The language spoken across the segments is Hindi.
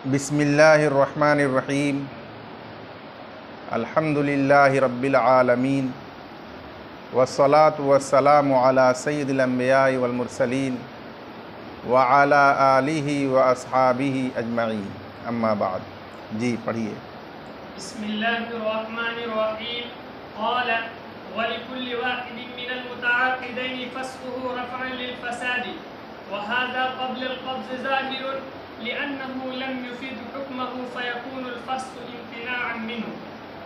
बिस्मिल्लाहिर्रहमानिर्रहीम। अल्हम्दुलिल्लाहि रब्बिल आलमीन वस्सलातु वस्सलामु अला सय्यिदिल अंबिया'i वल मुरसलीन व अला आलिहि व अस्हाबिहि अजमईन, अम्मा बाद। जी पढ़िए। बिस्मिल्लाहिर्रहमानिर्रहीम। क़ाल व लिकुल्लि वाहिदिन मिनल मुतअक़्क़िदैन फ़स्ख़ुहु रफ़अन लिल-फ़सादी व हाज़ा क़ब्ल अल-क़ब्ज़ ज़ाहिरुन लिअन्नहु लम युफ़िद हुक्महु फ़यकूनु अल-फ़स्ख़ु इम्तिनाअन मिन्हु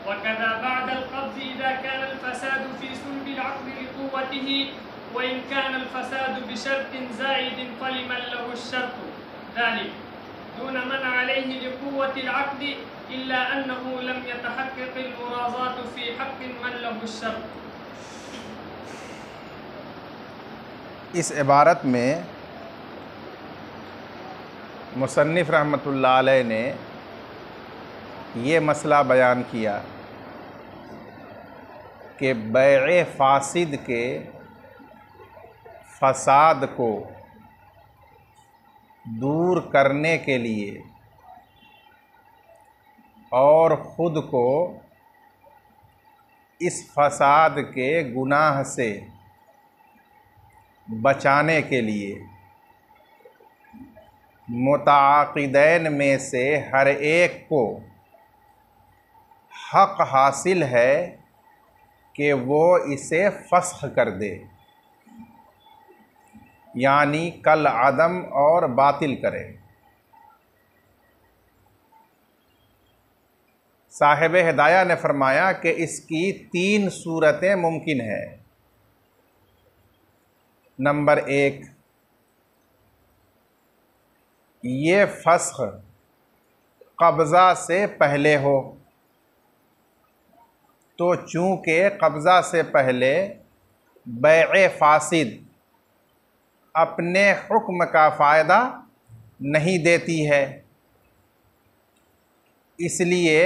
व कज़ा बअद अल-क़ब्ज़ इज़ा कान अल-फ़सादु फ़ी सुल्बि अल-अक़्दि लिक़ुव्वतिही व इन कान अल-फ़सादु बिशर्तिन ज़ाइदिन फ़लिमन लहु अश-शर्तु ज़ालिक दून मन अलैहि लिक़ुव्वति अल-अक़्दि इल्ला अन्नहु लम यतहक़्क़क़ अल-मुराज़ातु फ़ी हक़्क़ि मन लहु अश-शर्त। इस इबारत में मुसन्निफ़ रहमतुल्लाह अलैह ने ये मसला बयान किया कि बैअ फ़ासिद के फ़साद को दूर करने के लिए और ख़ुद को इस फ़साद के गुनाह से बचाने के लिए मुतअक़्क़िदैन में से हर एक को हक़ हासिल है कि वो इसे फ़स्ख़ कर दे, यानी कल अदम और बातिल करे। साहिब हिदाया ने फरमाया कि इसकी 3 सूरतें मुमकिन हैं। नंबर 1, ये फ़स्ख़ कब्ज़ा से पहले हो, तो चूँकि कब्ज़ा से पहले बैअ फ़ासिद अपने हुक्म का फ़ायदा नहीं देती है, इसलिए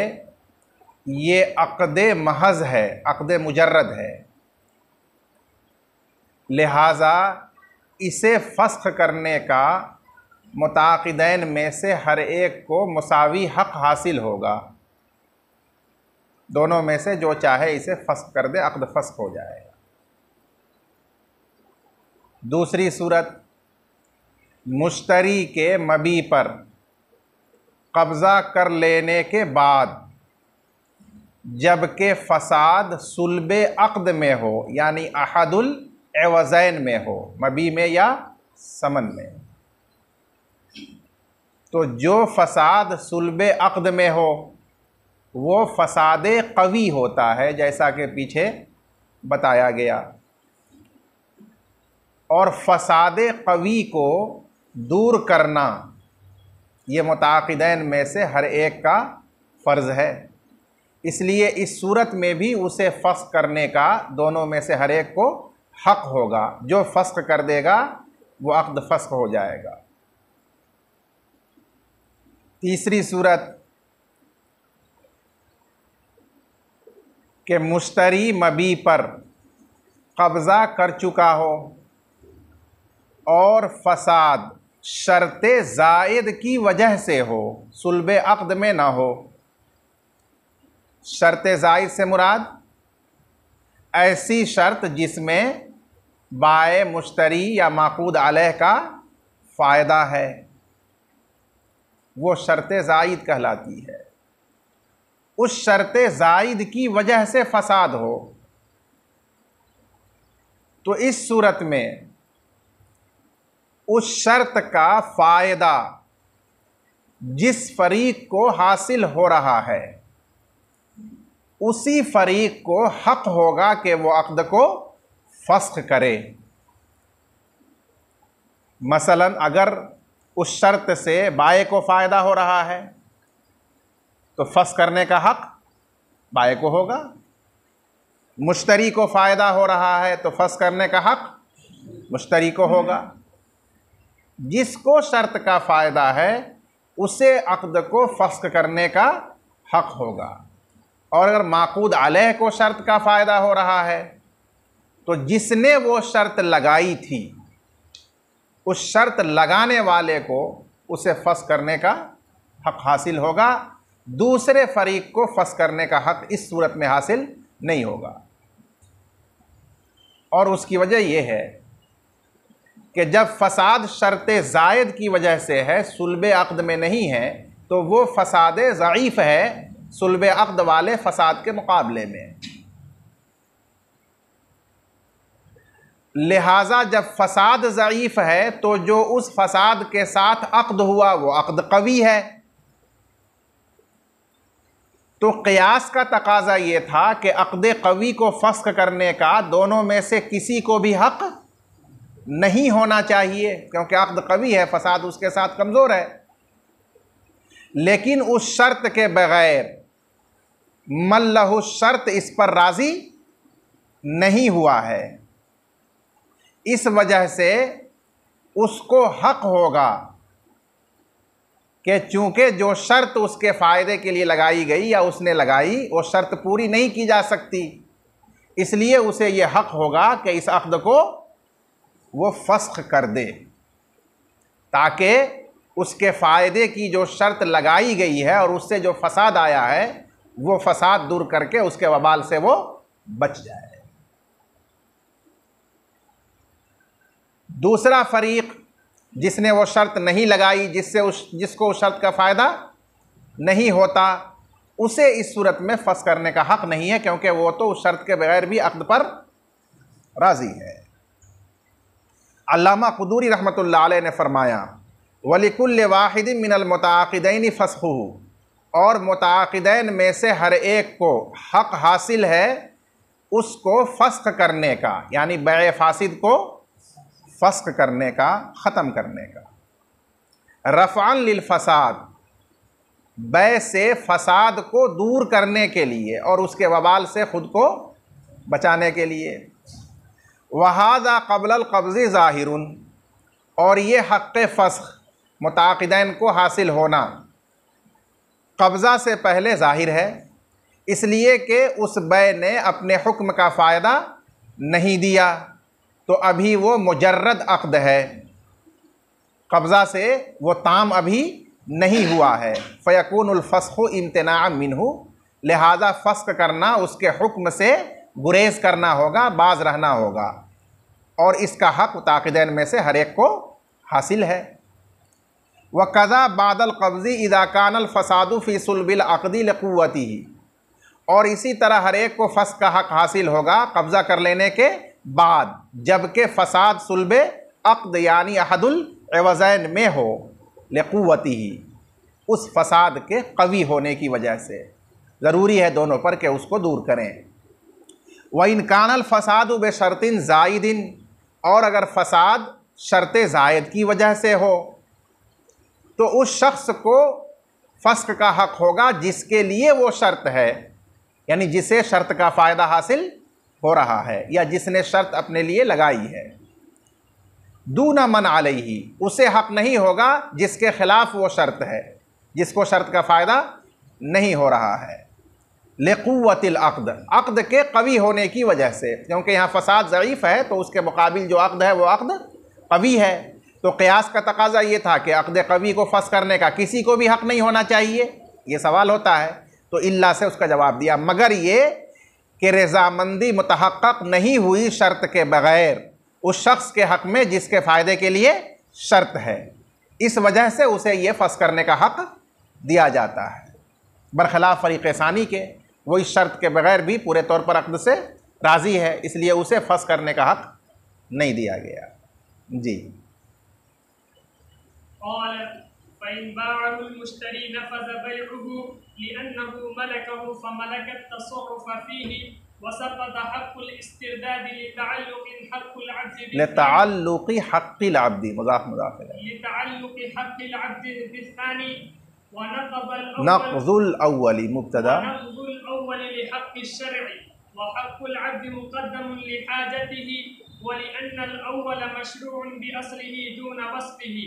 ये अक़्द महज़ है, अक़्द मुजर्रद है। लिहाजा इसे फ़स्ख़ करने का मुतअक़्क़िदैन में से हर एक को मुसावी हक़ हासिल होगा। दोनों में से जो चाहे इसे फ़स्ख़ कर दे, अक़्द फ़स्ख़ हो जाएगा। दूसरी सूरत, मुश्तरी के मबी पर कब्ज़ा कर लेने के बाद जबकि फ़साद सुल्बे अक़्द में हो, यानी अहदुल एवज़ैन में हो, मबी में या समन में, तो जो फ़साद सुल्बे अक़्द में हो वो फ़साद क़वी होता है, जैसा कि पीछे बताया गया। और फ़साद क़वी को दूर करना ये मुतअक़्क़िदैन में से हर एक का फ़र्ज़ है। इसलिए इस सूरत में भी उसे फ़स्ख़ करने का दोनों में से हर एक को हक़ होगा। जो फ़स्ख़ कर देगा वो अक़्द फ़स्ख़ हो जाएगा। तीसरी सूरत कि मुश्तरी मबी पर कब्ज़ा कर चुका हो और फ़साद शर्त ज़ायद की वजह से हो, सुल्बे अक़्द में ना हो। शर्त ज़ायद से मुराद ऐसी शर्त जिसमें बाय मुश्तरी या माक़ूद अलैह का फ़ायदा है, वो शर्त ज़ायद कहलाती है। उस शर्त ज़ायद की वजह से फ़साद हो, तो इस सूरत में उस शर्त का फ़ायदा जिस फ़रीक़ को हासिल हो रहा है उसी फ़रीक़ को हक़ होगा कि वो अक़्द को फ़स्ख़ करे। मसलन अगर उस शर्त से बाए को फ़ायदा हो रहा है तो फ़स्ख़ करने का हक़ बाए को होगा। मुश्तरी को फ़ायदा हो रहा है तो फ़स्ख़ करने का हक़ मुश्तरी को होगा। जिसको शर्त का फ़ायदा है उसे अक़्द को फ़स्ख़ करने का हक़ होगा। और अगर माक़ूद अलैह को शर्त का फ़ायदा हो रहा है तो जिसने वो शर्त लगाई थी उस शर्त लगाने वाले को उसे फ़स्ख़ करने का हक हासिल होगा, दूसरे फरीक को फस्ख करने का हक इस सूरत में हासिल नहीं होगा। और उसकी वजह यह है कि जब फसाद शर्त ज़ायद की वजह से है, सुल्ब अक़्द में नहीं है, तो वो फसाद ज़ईफ़ है सुल्ब अक़्द वाले फसाद के मुकाबले में। लिहाजा जब फसाद ज़ईफ़ है तो जो उस फसाद के साथ अक़्द हुआ वो अक़्द कवी है। तो क़ियास का तकाज़ा ये था कि अक़्द कवी को फस्ख करने का दोनों में से किसी को भी हक़ नहीं होना चाहिए, क्योंकि अक़्द कवी है, फसाद उसके साथ कमज़ोर है। लेकिन उस शर्त के बग़ैर मल्लहु शर्त इस पर राज़ी नहीं हुआ है, इस वजह से उसको हक़ होगा कि चूँकि जो शर्त उसके फ़ायदे के लिए लगाई गई या उसने लगाई वो शर्त पूरी नहीं की जा सकती, इसलिए उसे ये हक़ होगा कि इस अक़्द को वो फस्ख कर दे, ताकि उसके फ़ायदे की जो शर्त लगाई गई है और उससे जो फसाद आया है वो फसाद दूर करके उसके वबाल से वो बच जाए। दूसरा फरीक जिसने वो शर्त नहीं लगाई, जिसको उस शर्त का फ़ायदा नहीं होता, उसे इस सूरत में फस्ख करने का हक़ नहीं है, क्योंकि वो तो उस शर्त के बगैर भी अक़्द पर राज़ी है। अल्लामा क़ुदूरी रहमतुल्लाह अलैह ने फरमाया, वलिकुल्लि वाहिदिन मिनल मुताक़िदैन फ़स्ख़ुहु, और मुताक़िदैन में से हर एक को हक़ हासिल है उसको फस्ख करने का, यानी बैअ फासिद को फस्ख करने का, ख़त्म करने का। रफ़अन लिल फ़साद, बैअ से फ़साद को दूर करने के लिए और उसके वबाल से ख़ुद को बचाने के लिए। वहाज़ा क़ब्लल क़ब्ज़ि ज़ाहिरुन, और ये हक़्क़ फ़स्ख मुताक़िदैन को हासिल होना कब्ज़ा से पहले ज़ाहिर है, इसलिए कि उस बैअ ने अपने हुक्म का फ़ायदा नहीं दिया, तो अभी वो मुजर्रद अक़्द है, कब्ज़ा से वो ताम अभी नहीं हुआ है। फ़यकूनुल फ़स्ख़ु इम्तिनाअ मिन्हु, लिहाजा फ़स्ख करना उसके हुक्म से गुरेज़ करना होगा, बाज़ रहना होगा, और इसका हक़ मुताक़िदैन में से हर एक को हासिल है। व कज़ा बादल क़ब्ज़ी इज़ा कानल फ़सादु फ़ी सुल्बिल अक़दी लिक़ुव्वतिही, और इसी तरह हर एक को फ़स्ख का हक़ हासिल होगा कब्ज़ा कर लेने के बाद, जबकि फ़साद सुल्बे अक़्द यानी अहदुल इवज़ैन में हो, लिक़ुव्वतिही, उस फ़साद के कवी होने की वजह से ज़रूरी है दोनों पर कि उसको दूर करें। व इन कानल फ़सादु बेशर्तिन ज़ाइदिन, और अगर फ़साद शर्त ज़ायद की वजह से हो तो उस शख्स को फ़स्ख का हक़ होगा जिसके लिए वो शर्त है, यानी जिसे शर्त का फ़ायदा हासिल हो रहा है या जिसने शर्त अपने लिए लगाई है। दूना मन अलैहि, उसे हक़ नहीं होगा जिसके ख़िलाफ़ वो शर्त है, जिसको शर्त का फ़ायदा नहीं हो रहा है। लिक़ुव्वतिल अक़्द, अक़्द के कवी होने की वजह से, क्योंकि यहाँ फ़साद ज़ईफ़ है तो उसके मुकाबिल जो अक़्द है वो अक़्द कवी है। तो क़ियास का तकाज़ा ये था कि अक़्द कवी को फस्ख करने का किसी को भी हक़ नहीं होना चाहिए, ये सवाल होता है, तो इल्ला से उसका जवाब दिया, मगर ये कि रज़ामंदी मुतहक़्क़क़ नहीं हुई शर्त के बग़ैर उस शख्स के हक़ में जिसके फ़ायदे के लिए शर्त है, इस वजह से उसे ये फस्ख करने का हक़ दिया जाता है, बरख़िलाफ़ फ़रीक़ सानी के, वो इस शर्त के बग़ैर भी पूरे तौर पर अक़्द से राज़ी है, इसलिए उसे फस्ख करने का हक़ नहीं दिया गया। जी। फ़इन बाअहुल मुश्तरी नफ़ज़ बैअहु लिअन्नहु मलकहु फ़मलकत तसर्रुफ़ फ़ीही व सक़त हक़्क़ुल इस्तिरदाद लितअल्लुक़ि हक़्क़िल अब्दी मुज़ाफ़ मुज़ाफ़ लितअल्लुक़ि हक़्क़िल अब्दी बिस्सानी व नक़ज़ुल अव्वली मुब्तदा नक़ज़ुल अव्वली लिहक़्क़िश शर'i व हक़्क़ुल अब्दी मुक़द्दमुन लिहाजतिही व लिअन्नल अव्वल मशरूउन बिअस्लिही दून वस्फ़िही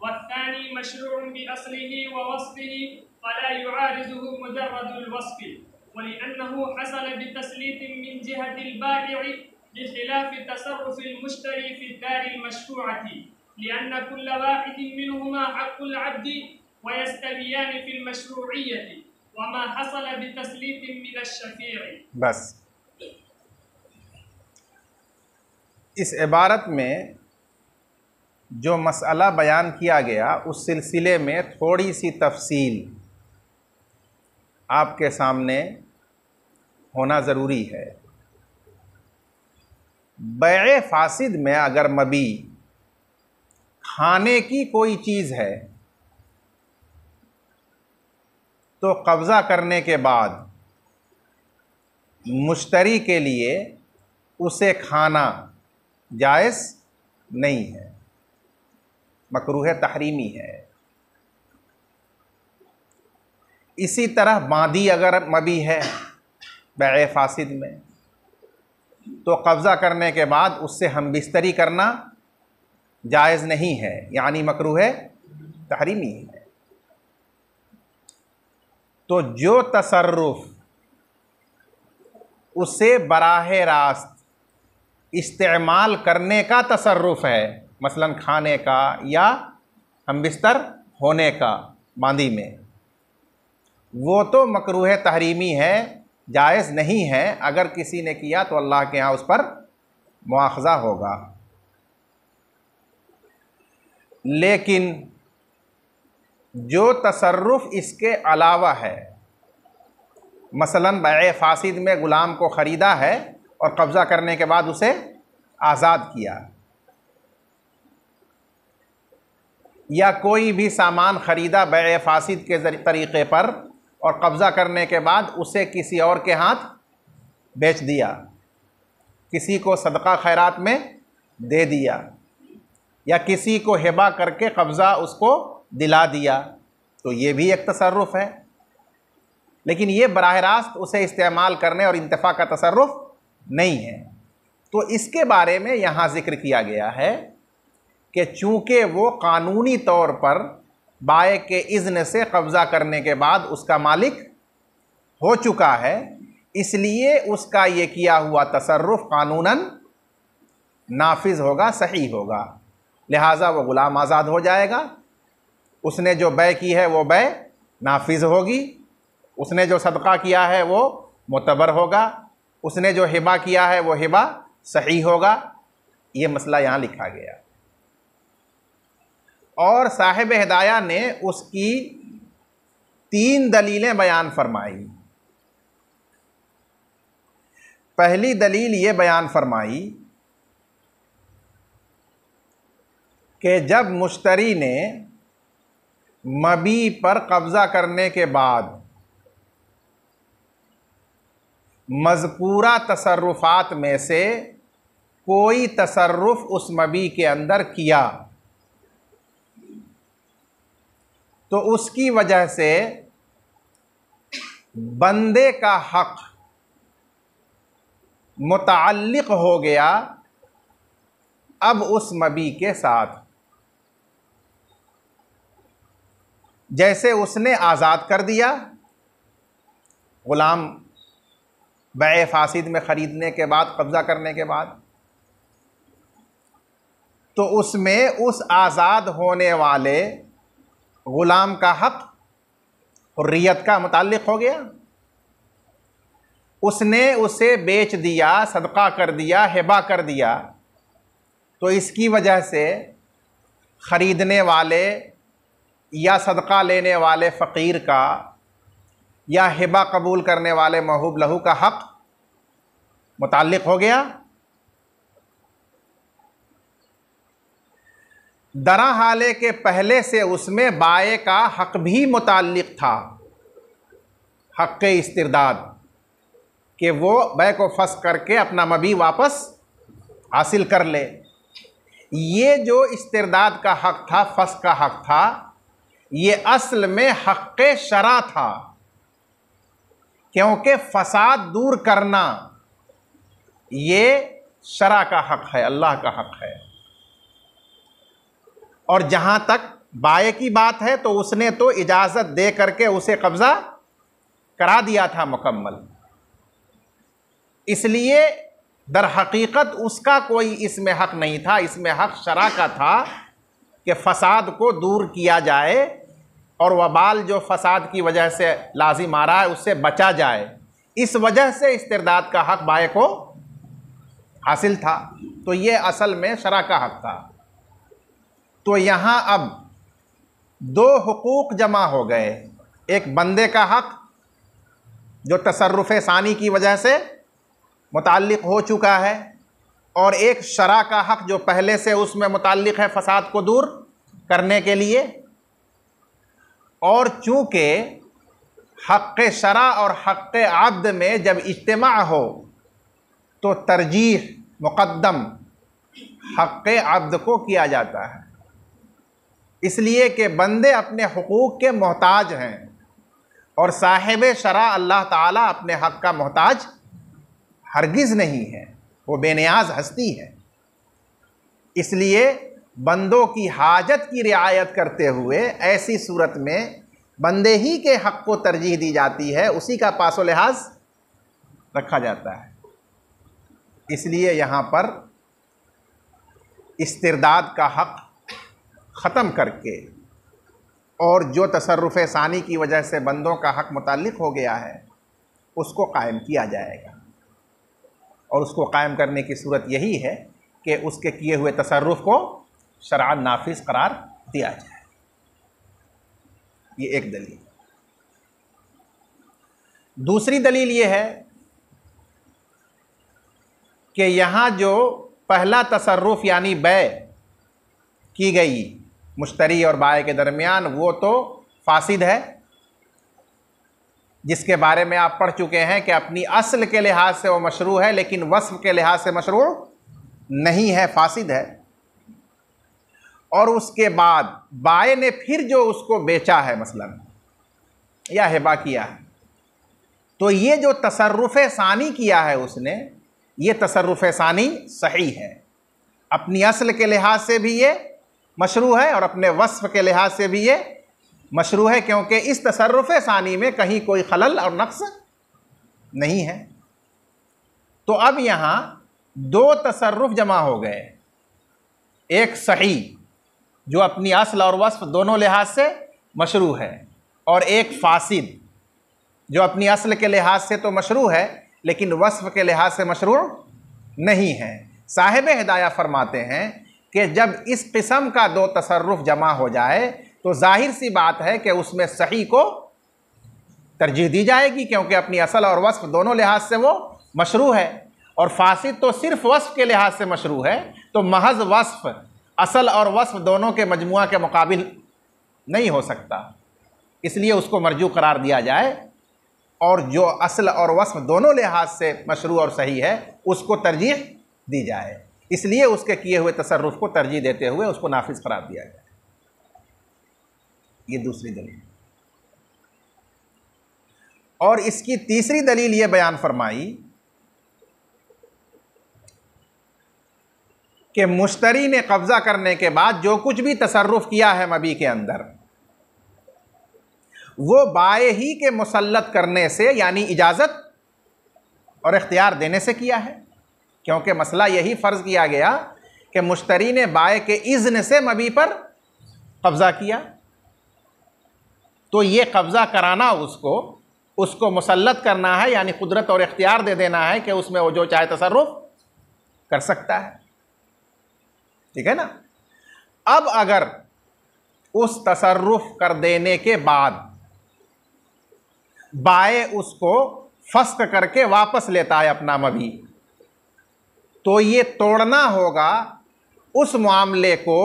वत्तानी मशरूउन बिअस्लिही व वस्फ़िही फ़ला युआरिज़ुहु मुजर्रदुल वस्फ़ि वलिअन्नहु हसल बितस्लीतिन मिन जिहतिल बाइ'i बिख़िलाफ़ि तसर्रुफ़िल मुश्तरी फ़िद्दारिल मशफ़ूअति लिअन्न कुल्ल वाहिदिन मिनहुमा हक़्क़ुल अब्दी वयस्तवियान फिल मशरूइय्यति वमा हसल बितस्लीत मिन अश-शफी'i। बस इस इबारत में जो मसला बयान किया गया उस सिलसिले में थोड़ी सी तफसील आपके सामने होना ज़रूरी है। बैए फासिद में अगर मबी खाने की कोई चीज़ है तो कब्ज़ा करने के बाद मुश्तरी के लिए उसे खाना जायज़ नहीं है, मकरूह तहरीमी है। इसी तरह बांदी अगर मबी है बैए फासिद में तो कब्ज़ा करने के बाद उससे हमबिस्तरी करना जायज़ नहीं है, यानी मकरूह तहरीमी है। तो जो तसर्रुफ़ उसे बराह रास्त इस्तेमाल करने का तसर्रुफ़ है, मसलन खाने का या हमबिस्तर होने का बांदी में, वो तो मकरूह तहरीमी है, जायज़ नहीं है। अगर किसी ने किया तो अल्लाह के यहाँ उस पर मुआख़ज़ा होगा। लेकिन जो तसर्रुफ़ इसके अलावा है, मसलन बैए फासिद में ग़ुलाम को ख़रीदा है और कब्ज़ा करने के बाद उसे आज़ाद किया, या कोई भी सामान ख़रीदा बैए फासिद के तरीक़े पर और कब्ज़ा करने के बाद उसे किसी और के हाथ बेच दिया, किसी को सदका खैरात में दे दिया, या किसी को हिबा करके कब्ज़ा उसको दिला दिया, तो ये भी एक तसर्रुफ़ है। लेकिन ये बराह रास्त उसे इस्तेमाल करने और इंतफ़ा का तसर्रुफ़ नहीं है। तो इसके बारे में यहाँ ज़िक्र किया गया है कि चूँकि वो कानूनी तौर पर बाए के इज़्न से कब्ज़ा करने के बाद उसका मालिक हो चुका है, इसलिए उसका ये किया हुआ तसर्रुफ़ कानूनन नाफिज होगा, सही होगा। लिहाजा वो ग़ुलाम आज़ाद हो जाएगा, उसने जो बै की है वो बै नाफिज होगी, उसने जो सदका किया है वो मुतबर होगा, उसने जो हिबा किया है वो हिबा सही होगा। ये मसला यहाँ लिखा गया और साहिब हिदाया ने उसकी 3 दलीलें बयान फरमाई। पहली दलील ये बयान फरमाई कि जब मुश्तरी ने मबी पर कब्ज़ा करने के बाद मज़कूरा तसर्रुफ़ात में से कोई तसर्रुफ़ उस मबी के अंदर किया तो उसकी वजह से बंदे का हक़ मुतअल्लिक़ हो गया अब उस मबी के साथ। जैसे उसने आज़ाद कर दिया ग़ुलाम बैए फासिद में ख़रीदने के बाद, कब्ज़ा करने के बाद, तो उसमें उस आज़ाद होने वाले ग़ुलाम का हक़ हुर्रियत का मुताल्लिक़ हो गया। उसने उसे बेच दिया, सदका कर दिया, हिबा कर दिया, तो इसकी वजह से ख़रीदने वाले या सदका लेने वाले फ़कीर का या हिबा कबूल करने वाले महूब लहू का हक़ मुताल्लिक़ हो गया। दरा हाले के पहले से उसमें बाए का हक़ भी मुताल्लिक़ था, हक़ इस्तिरदाद, कि वो बै को फस करके अपना मबी वापस हासिल कर ले। ये जो इस्तिरदाद का हक़ था, फस का हक़ था, ये असल में हक़ शरा था, क्योंकि फ़साद दूर करना ये शरा का हक़ है, अल्लाह का हक़ है। और जहाँ तक बाए की बात है तो उसने तो इजाज़त दे करके उसे कब्ज़ा करा दिया था मुकम्मल, इसलिए दर हकीकत उसका कोई इसमें हक़ नहीं था। इसमें हक़ शरा का था कि फ़साद को दूर किया जाए और वबाल जो फसाद की वजह से लाजिम आ रहा है उससे बचा जाए, इस वजह से इस्तिरदाद का हक बाय को हासिल था। तो ये असल में शरा का हक था। तो यहाँ अब दो हुकूक जमा हो गए, एक बंदे का हक जो तसर्रुफ़ सानी की वजह से मुताल्लिक़ हो चुका है, और एक शरा का हक जो पहले से उसमें मुताल्लिक़ है फसाद को दूर करने के लिए। और चूँकि हक़ शरा और हक़ अब्द में जब इज्तिमा हो तो तरजीह मुक़द्दम हक़ अब्द को किया जाता है, इसलिए कि बंदे अपने हुकूक के मोहताज हैं और साहिब शरा अल्लाह ताला अपने हक़ का मोहताज हरगिज़ नहीं है, वो बेनियाज हस्ती है। इसलिए बंदों की हाजत की रियायत करते हुए ऐसी सूरत में बंदे ही के हक़ को तरजीह दी जाती है, उसी का पासो लिहाज रखा जाता है। इसलिए यहाँ पर इस्तिरदाद का हक़ ख़त्म करके और जो तसर्रुफ़ सानी की वजह से बंदों का हक़ मुताल्लिक़ हो गया है उसको कायम किया जाएगा। और उसको कायम करने की सूरत यही है कि उसके किए हुए तसर्रुफ़ को शरअन नाफिज करार दिया जाए। ये एक दलील। दूसरी दलील ये है कि यहाँ जो पहला तसर्रुफ़ यानी बै की गई मुश्तरी और बाय के दरमियान, वो तो फासिद है, जिसके बारे में आप पढ़ चुके हैं कि अपनी असल के लिहाज से वो मशरू है लेकिन वस्फ़ के लिहाज से मशरू नहीं है, फासिद है। और उसके बाद बाय ने फिर जो उसको बेचा है मसलन या हिबा किया है, तो ये जो तसर्रुफ़ सानी किया है उसने, ये तसर्रुफ़ सानी सही है, अपनी असल के लिहाज से भी ये मशरू है और अपने वस्फ़ के लिहाज से भी ये मशरू है, क्योंकि इस तसर्रुफ़ सानी में कहीं कोई खलल और नक्स नहीं है। तो अब यहाँ दो तसर्रुफ़ जमा हो गए, एक सही जो अपनी असल और वस्फ़ दोनों लिहाज से मशरू है, और एक फासिद जो अपनी असल के लिहाज से तो मशरू है लेकिन वस्फ़ के लिहाज से मशरू नहीं है। साहिब हिदाया फरमाते हैं कि जब इस किस्म का दो तसर्रुफ़ जमा हो जाए तो जाहिर सी बात है कि उसमें सही को तरजीह दी जाएगी, क्योंकि अपनी असल और वस्फ़ दोनों लिहाज से वो मशरू है, और फासिद तो सिर्फ वस्फ़ के लिहाज से मशरू है। तो महज वस्फ़ असल और वस्फ़ दोनों के मजमुआ के मुकाबिल नहीं हो सकता, इसलिए उसको मरजू करार दिया जाए, और जो असल और वस्फ़ दोनों लिहाज से मशरू और सही है उसको तरजीह दी जाए। इसलिए उसके किए हुए तसर्रुफ़ को तरजीह देते हुए उसको नाफिज करार दिया जाए। ये दूसरी दलील। और इसकी तीसरी दलील ये बयान फरमाई कि मुश्तरी ने कब्ज़ा करने के बाद जो कुछ भी तसर्रुफ़ किया है मबी के अंदर, वो बाय ही के मुसल्लत करने से यानी इजाज़त और इख्तियार देने से किया है, क्योंकि मसला यही फ़र्ज़ किया गया कि मुश्तरी ने बाय के इज़्न से मबी पर कब्ज़ा किया, तो ये कब्ज़ा कराना उसको मुसल्लत करना है, यानी कुदरत और इख्तियार दे देना है कि उसमें वो जो चाहे तसर्रुफ़ कर सकता है। ठीक है ना। अब अगर उस तसर्रुफ़ कर देने के बाद बाय उसको फस्क करके वापस लेता है अपना मबी, तो ये तोड़ना होगा उस मामले को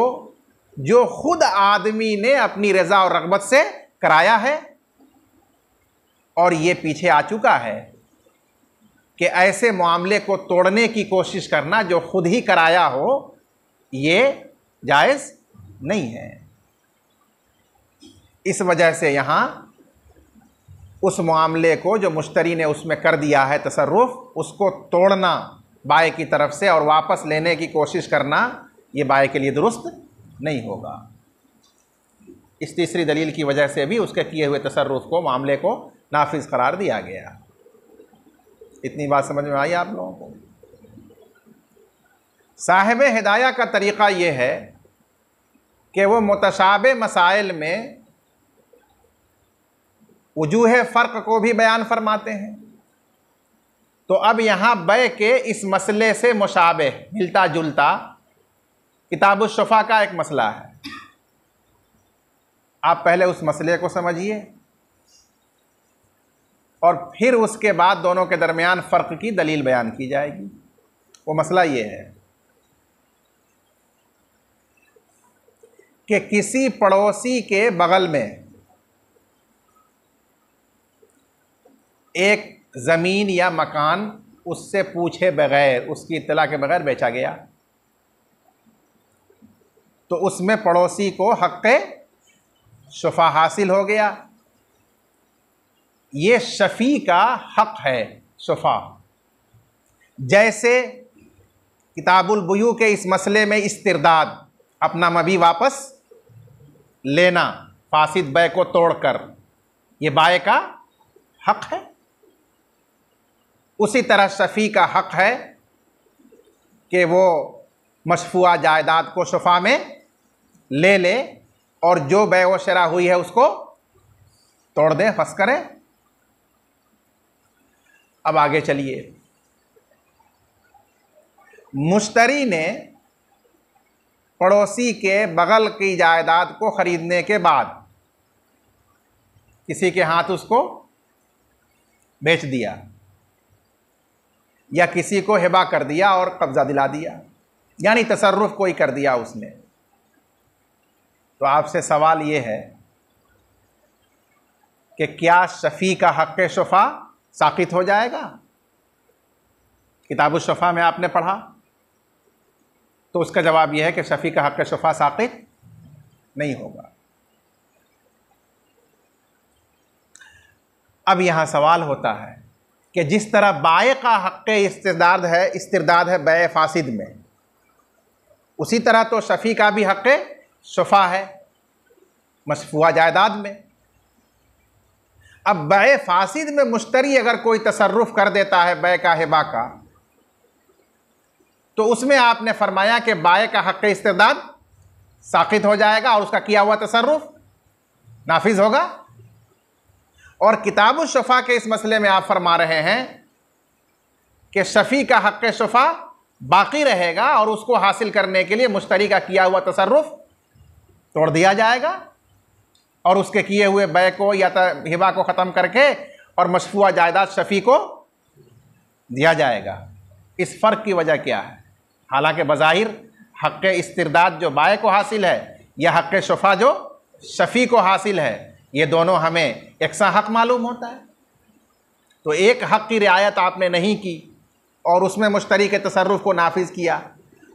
जो खुद आदमी ने अपनी रज़ा और रग़बत से कराया है। और ये पीछे आ चुका है कि ऐसे मामले को तोड़ने की कोशिश करना जो खुद ही कराया हो, ये जायज़ नहीं है। इस वजह से यहाँ उस मामले को जो मुश्तरी ने उसमें कर दिया है तसर्रुफ़, उसको तोड़ना बाय की तरफ से और वापस लेने की कोशिश करना, ये बाय के लिए दुरुस्त नहीं होगा। इस तीसरी दलील की वजह से भी उसके किए हुए तसर्रुफ़ को, मामले को नाफिज करार दिया गया। इतनी बात समझ में आई आप लोगों को। साहिब हिदाया का तरीक़ा ये है कि वो मुतशाबे मसाइल में वजूह फ़र्क को भी बयान फरमाते हैं। तो अब यहाँ बै के इस मसले से मुशाबे, मिलता जुलता किताबुश शुफ़ा का एक मसला है। आप पहले उस मसले को समझिए और फिर उसके बाद दोनों के दरमियान फ़र्क की दलील बयान की जाएगी। वो मसला ये है कि किसी पड़ोसी के बगल में एक ज़मीन या मकान उससे पूछे बगैर, उसकी इत्तला के बगैर बेचा गया, तो उसमें पड़ोसी को हक़्क़े शुफ़ा हासिल हो गया। ये शफ़ी का हक़ है शुफ़ा। जैसे किताबुल बुयू के इस मसले में इस्तिरदाद, अपना मबी वापस लेना फासिद बै को तोड़कर, ये बाय का हक़ है। उसी तरह शफ़ी का हक़ है कि वो मशफूआ जायदाद को शुफ़ा में ले ले और जो बै व शरा हुई है उसको तोड़ दे, फस करे। अब आगे चलिए। मुश्तरी ने पड़ोसी के बगल की जायदाद को ख़रीदने के बाद किसी के हाथ उसको बेच दिया या किसी को हिबा कर दिया और कब्ज़ा दिला दिया, यानी तसर्रुफ़ कोई कर दिया उसने। तो आपसे सवाल ये है कि क्या शफ़ी का हक़्क़े शुफ़ा साक़ित हो जाएगा? किताबुश शुफ़ा में आपने पढ़ा तो उसका जवाब यह है कि शफ़ी का हक़्क़े शुफ़ा साक़ित नहीं होगा। अब यहाँ सवाल होता है कि जिस तरह बाय का हक़्क़े इस्तिरदाद है बै फासिद में, उसी तरह तो शफ़ी का भी हक़्क़े शुफ़ा है मशफूआ जायदाद में। अब बै फासिद में मुश्तरी अगर कोई तसर्रुफ़ कर देता है बै का हिबा का, तो उसमें आपने फरमाया कि बाय का हक़्क़े इस्तिरदाद साक़ित हो जाएगा और उसका किया हुआ तसर्रुफ़ नाफिज होगा। और किताबुश शुफ़ा के इस मसले में आप फरमा रहे हैं कि शफ़ी का हक़्क़े शुफ़ा बाकी रहेगा और उसको हासिल करने के लिए मुश्तरी का किया हुआ तसर्रुफ़ तोड़ दिया जाएगा और उसके किए हुए बै को या हिबा को ख़त्म करके और मशफूआ जायदाद शफ़ी को दिया जाएगा। इस फ़र्क की वजह क्या है? हालांकि बज़ाहिर हक़्क़े इस्तिरदाद जो बाय को हासिल है या हक़्क़े शुफ़ा जो शफ़ी को हासिल है, ये दोनों हमें एकसा हक़ मालूम होता है। तो एक हक़ की रियायत आपने नहीं की और उसमें मुश्तरी के तसर्रुफ़ को नाफिज किया,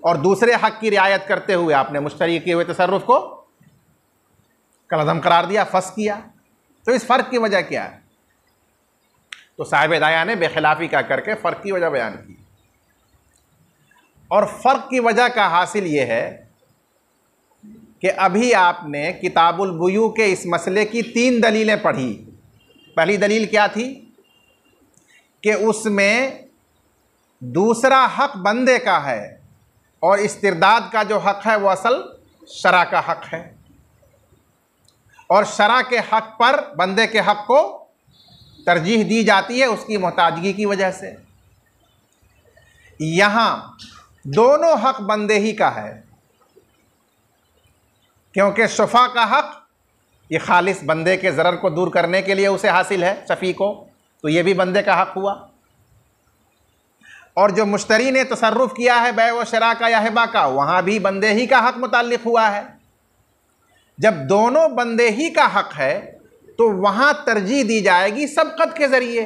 और दूसरे हक़ की रियायत करते हुए आपने मुश्तरी किए हुए तसर्रुफ़ को कलअदम करार दिया, फस किया। तो इस फ़र्क की वजह क्या है? तो साहिब दाया ने बेखिलाफ़ी का करके फ़र्क की वजह बयान की, और फ़र्क की वजह का हासिल ये है कि अभी आपने किताबुल बुयू के इस मसले की 3 दलीलें पढ़ी। पहली दलील क्या थी कि उसमें दूसरा हक़ बंदे का है और इस्तिरदाद का जो हक़ है वो असल शरा का हक़ है, और शरा के हक़ पर बंदे के हक़ को तरजीह दी जाती है उसकी मोहताजगी की वजह से। यहाँ दोनों हक़ बंदे ही का है, क्योंकि शुफ़ा का हक़ ये खालिस बंदे के ज़रर को दूर करने के लिए उसे हासिल है शफ़ी को, तो ये भी बंदे का हक़ हुआ। और जो मुश्तरी ने तसर्रुफ़ किया है बै व शरा का या हिबा का, वहाँ भी बंदे ही का हक़ मुताल्लिक़ हुआ है। जब दोनों बंदे ही का हक़ है तो वहाँ तरजीह दी जाएगी सबक़त के ज़रिए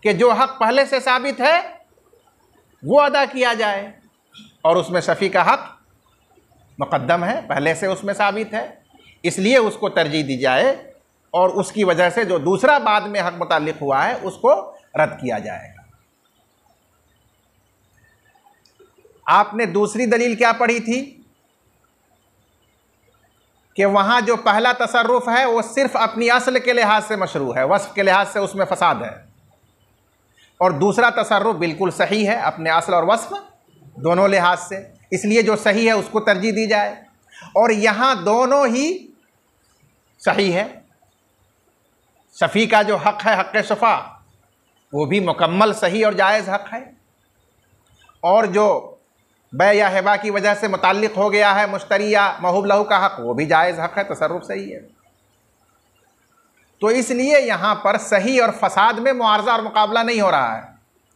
कि जो हक़ पहले से साबित है वो अदा किया जाए, और उसमें शफ़ी का हक़ मुक़द्दम है, पहले से उसमें साबित है, इसलिए उसको तरजीह दी जाए, और उसकी वजह से जो दूसरा बाद में हक़ मुताल्लिक़ हुआ है उसको रद्द किया जाएगा। आपने दूसरी दलील क्या पढ़ी थी कि वहाँ जो पहला तसर्रुफ़ है वो सिर्फ़ अपनी असल के लिहाज से मशरू है, वस्फ़ के लिहाज से उसमें फ़साद है, और दूसरा तसर्रुफ़ बिल्कुल सही है अपने असल और वस्फ़ दोनों लिहाज से, इसलिए जो सही है उसको तरजीह दी जाए। और यहाँ दोनों ही सही है, शफ़ी का जो हक़ है, हक़ शफ़ा, वो भी मुकम्मल सही और जायज़ हक़ है। और जो बै या हिबा की वजह से मुताल्लिक़ हो गया है मुश्तरी या महूब लहू का हक़, वो भी जायज़ हक़ है, तसर्रुफ़ सही है। तो इसलिए यहाँ पर सही और फ़साद में मुआरज़ा और मुकाबला नहीं हो रहा है,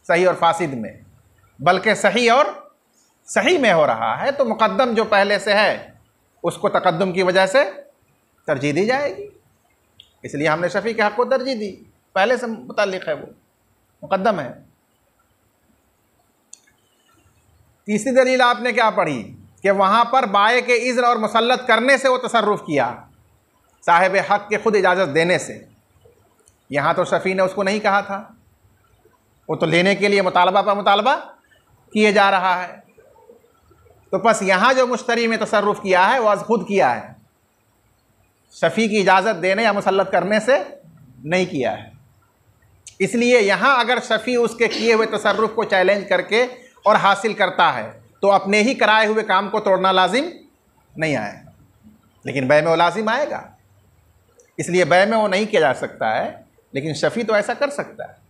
सही और फासिद में, बल्कि सही और सही में हो रहा है। तो मुक़द्दम जो पहले से है उसको तक़द्दुम की वजह से तरजीह दी जाएगी। इसलिए हमने शफ़ी के हक़ को तरजीह दी, पहले से मुताल्लिक़ है, वो मुक़द्दम है। तीसरी दलील आपने क्या पढ़ी कि वहाँ पर बाए के इज़्न और मुसल्लत करने से वो तसर्रुफ़ किया, साहिब हक़ के ख़ुद इजाज़त देने से। यहाँ तो शफ़ी ने उसको नहीं कहा था, वो तो लेने के लिए मुतालबा पर मुतालबा किए जा रहा है। तो बस यहाँ जो मुश्तरी में तसर्रुफ़ किया है वह ख़ुद किया है, शफ़ी की इजाज़त देने या मुसल्लत करने से नहीं किया है। इसलिए यहाँ अगर शफ़ी उसके किए हुए तसर्रुफ़ को चैलेंज करके और हासिल करता है तो अपने ही कराए हुए काम को तोड़ना लाजिम नहीं आएगा, लेकिन बै में वो लाजिम आएगा। इसलिए बै में वो नहीं किया जा सकता है, लेकिन शफ़ी तो ऐसा कर सकता है।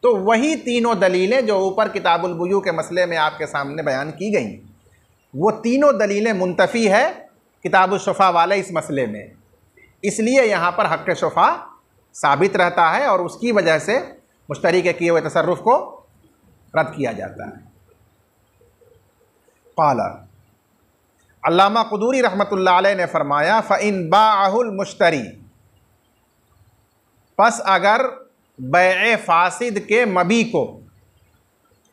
तो वही तीनों दलीलें जो ऊपर किताबुल बुयू के मसले में आपके सामने बयान की गई, वो तीनों दलीलें मुंतफ़ी है किताबुल शुफ़ा वाले इस मसले में। इसलिए यहाँ पर हक़ शुफ़ा साबित रहता है और उसकी वजह से मुश्तरी के किए हुए तसर्रुफ़ को रद्द किया जाता है। क़ाला अल्लामा क़ुदूरी रहमतुल्लाह अलैह ने फ़रमाया, फ़इन बाअहुल मुश्तरी, पस अगर बैए फ़ासिद के मबी को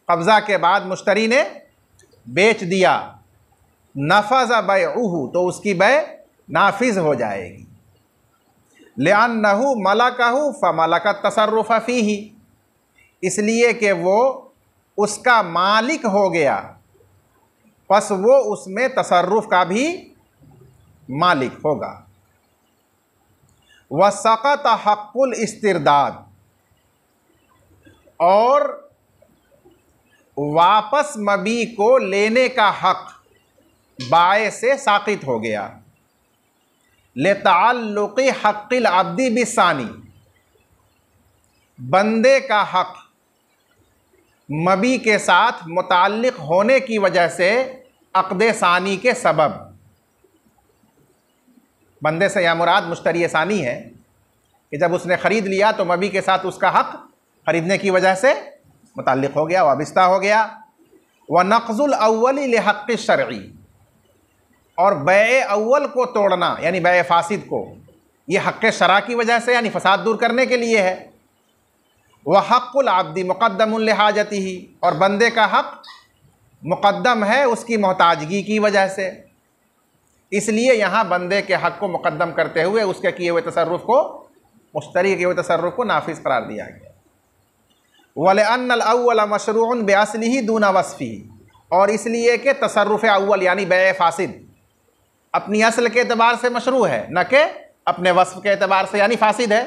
कब्ज़ा के बाद मुश्तरी ने बेच दिया, नफ़ज़ बैउहु, तो उसकी बै नाफिज़ हो जाएगी। लिअन्नहु मलकहु फ़मलकत तसर्रुफ़ फ़ीही, इसलिए कि वो उसका मालिक हो गया, बस वो उसमें तसर्रुफ़ का भी मालिक होगा। वसक़त हक़्क़ुल इस्तिरदाद, और वापस मबी को लेने का हक़ बाए से साक़ित हो गया। लिताल्लुक़ि हक़्क़िल अब्दी बिस्सानी, बंदे का हक़ मबी के साथ मुताल्लिक़ होने की वजह से अक़्द सानी के सबब, बंदे से या मुराद मुश्तरी सानी है कि जब उसने ख़रीद लिया तो मबी के साथ उसका हक़ ख़रीदने की वजह से मुताल्लिक़ हो गया, वाबिस्ता हो गया। व नक़्ज़ुल अव्वली लिहक़्क़ि शरई, और बै अव्वल को तोड़ना यानी बै फ़ासिद को, ये हक़्क़ शरा की वजह से यानी फ़साद दूर करने के लिए है। व हक़्क़ुल अब्दी मुक़द्दमुन लिहाजतिही, और बंदे का हक़ मुक़द्दम है उसकी मोहताजगी की वजह से। इसलिए यहाँ बंदे के हक़ को मुक़द्दम करते हुए उसके किए हुए तसर्रुफ़ को, मुश्तरी किए हुए तसर्रुफ़ को नाफिज़ करार दिया गया। वलिअन्नल अव्वल मशरूउन बिअस्लिही दूना वस्फ़िही, और इसलिए कि तसर्रुफ़ अव्वल यानी बै फ़ासिद अपनी असल के एतबार से मशरू है, न कि अपने वस्फ़ के एतबार से यानी फ़ासिद है।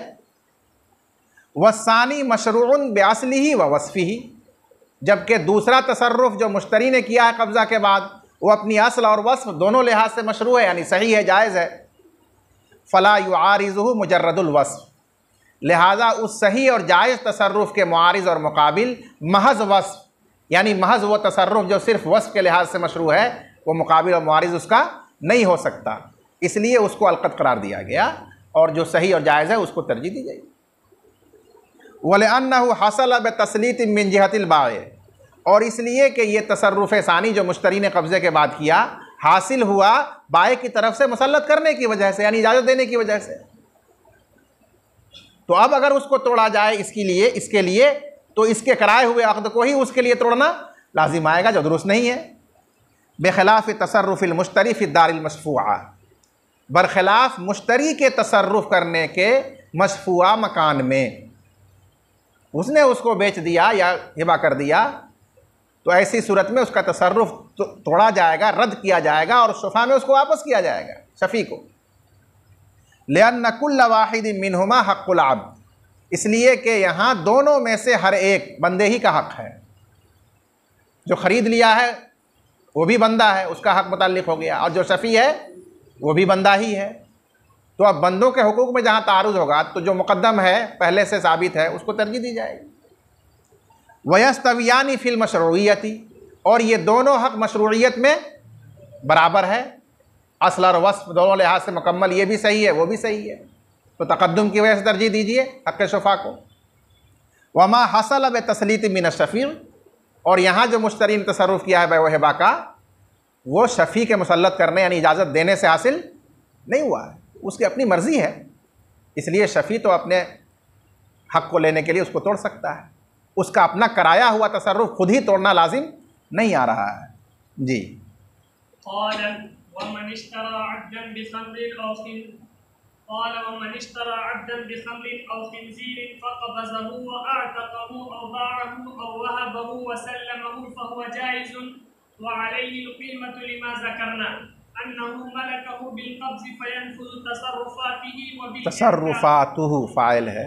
वस्सानी मशरूउन बिअस्लिही व वस्फ़िही, जबकि दूसरा तसर्रुफ़ जो मुश्तरी ने किया है कब्ज़ा के बाद, वो अपनी असल और वस्फ़ दोनों लिहाज से मशरू है यानी सही है, जायज़ है। फ़ला युआरिज़ुहु मुजर्रदुल वस्फ़, लिहाजा उस सही और जायज़ तसर्रुफ़ के मुआरिज़ और मुकाबिल महज़ वस्फ़ यानी महज़ वो तसर्रुफ़ जो सिर्फ़ वस्फ़ के लिहाज से मशरू है, वो मुकाबिल और मुआरिज़ उसका नहीं हो सकता। इसलिए उसको अलक़त करार दिया गया और जो सही और जायज़ है उसको तरजीह दी गई। वलिअन्नहु हसल बितस्लीत मिन जिहतिल बाय, और इसलिए कि ये तसर्रुफ़ सानी जो मुश्तरी ने कब्ज़े के बाद किया, हासिल हुआ बाय की तरफ से मुसल्लत करने की वजह से यानी इजाज़त देने की वजह से। तो अब अगर उसको तोड़ा जाए इसके लिए तो इसके कराए हुए अक़्द को ही उसके लिए तोड़ना लाजिम आएगा, जो दुरुस्त नहीं है। बेखिलाफ़ तसर्रुफ़िल मुश्तरी फ़ी दारिल मशफ़ूआ, बरखिलाफ़ मुश्तरी के तसर्रुफ़ करने के मशफ़ूआ मकान में, उसने उसको बेच दिया या हिबा कर दिया, तो ऐसी सूरत में उसका तसर्रुफ़ तोड़ा जाएगा, रद्द किया जाएगा और शुफ़ा में उसको वापस किया जाएगा शफ़ी को। लिअन्न कुल्ल वाहिदिन मिनहुमा हक़्क़ुल अब्द, इसलिए कि यहाँ दोनों में से हर एक बंदे ही का हक़ है। जो ख़रीद लिया है वो भी बंदा है, उसका हक़ मुताल्लिक़ हो गया, और जो शफ़ी है वो भी बंदा ही है। तो अब बंदों के हुकूक में जहाँ तारुज़ होगा तो जो मुक़द्दम है पहले से साबित है उसको तरजीह दी जाएगी। वयस्तवियानी फिल मशरूइयती, और ये दोनों हक़ मशरूइयत में बराबर है, असल और वस्फ़ दोनों लिहाज से मुकम्मल, ये भी सही है वो भी सही है, तो तक़द्दुम की वजह से तरजीह दीजिए हक़ शुफ़ा को। वमा हसल बे तसलीत मिन शफ़ी, और यहाँ जो मुश्तरी ने तसर्रुफ़ किया है बै हिबा का, वो शफ़ी के मुसल्लत करने यानी इजाज़त देने से हासिल नहीं हुआ है, उसकी अपनी मर्ज़ी है, इसलिए शफ़ी तो अपने हक़ को लेने के लिए उसको तोड़ सकता है, उसका अपना कराया हुआ तसर्रुफ़ खुद ही तोड़ना लाजिम नहीं आ रहा है। जी। तसर्रुफ़ातुहु फ़ाइल है,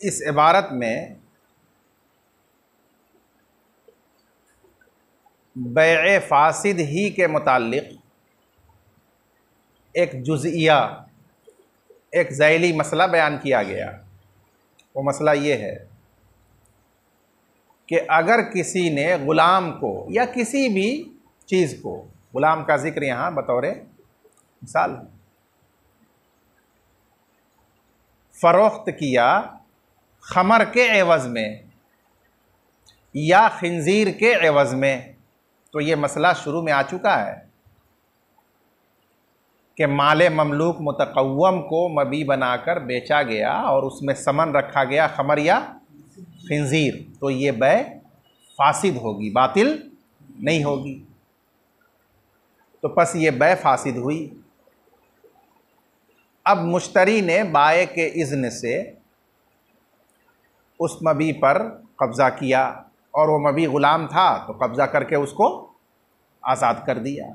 इस इबारत में बैए फासिद ही के मुताल्लिक़ एक जुज़इया, एक ज़ैली मसला बयान किया गया। वो मसला ये है कि अगर किसी ने ग़ुलाम को या किसी भी चीज़ को, ग़ुलाम का ज़िक्र यहाँ बतौर मिसाल फ़रोख्त किया खमर के एवज़ में या खिंजीर के एवज़ में, तो ये मसला शुरू में आ चुका है कि माले ममलूक मुतक़व्वम को मबी बनाकर बेचा गया और उसमें समन रखा गया खमर या खिंजीर, तो ये बै फासिद होगी, बातिल नहीं होगी। तो बस ये बै फासिद हुई। अब मुश्तरी ने बाए के इज़्न से उस मबी पर कब्ज़ा किया और वो मबी ग़ुलाम था तो कब्ज़ा करके उसको आज़ाद कर दिया।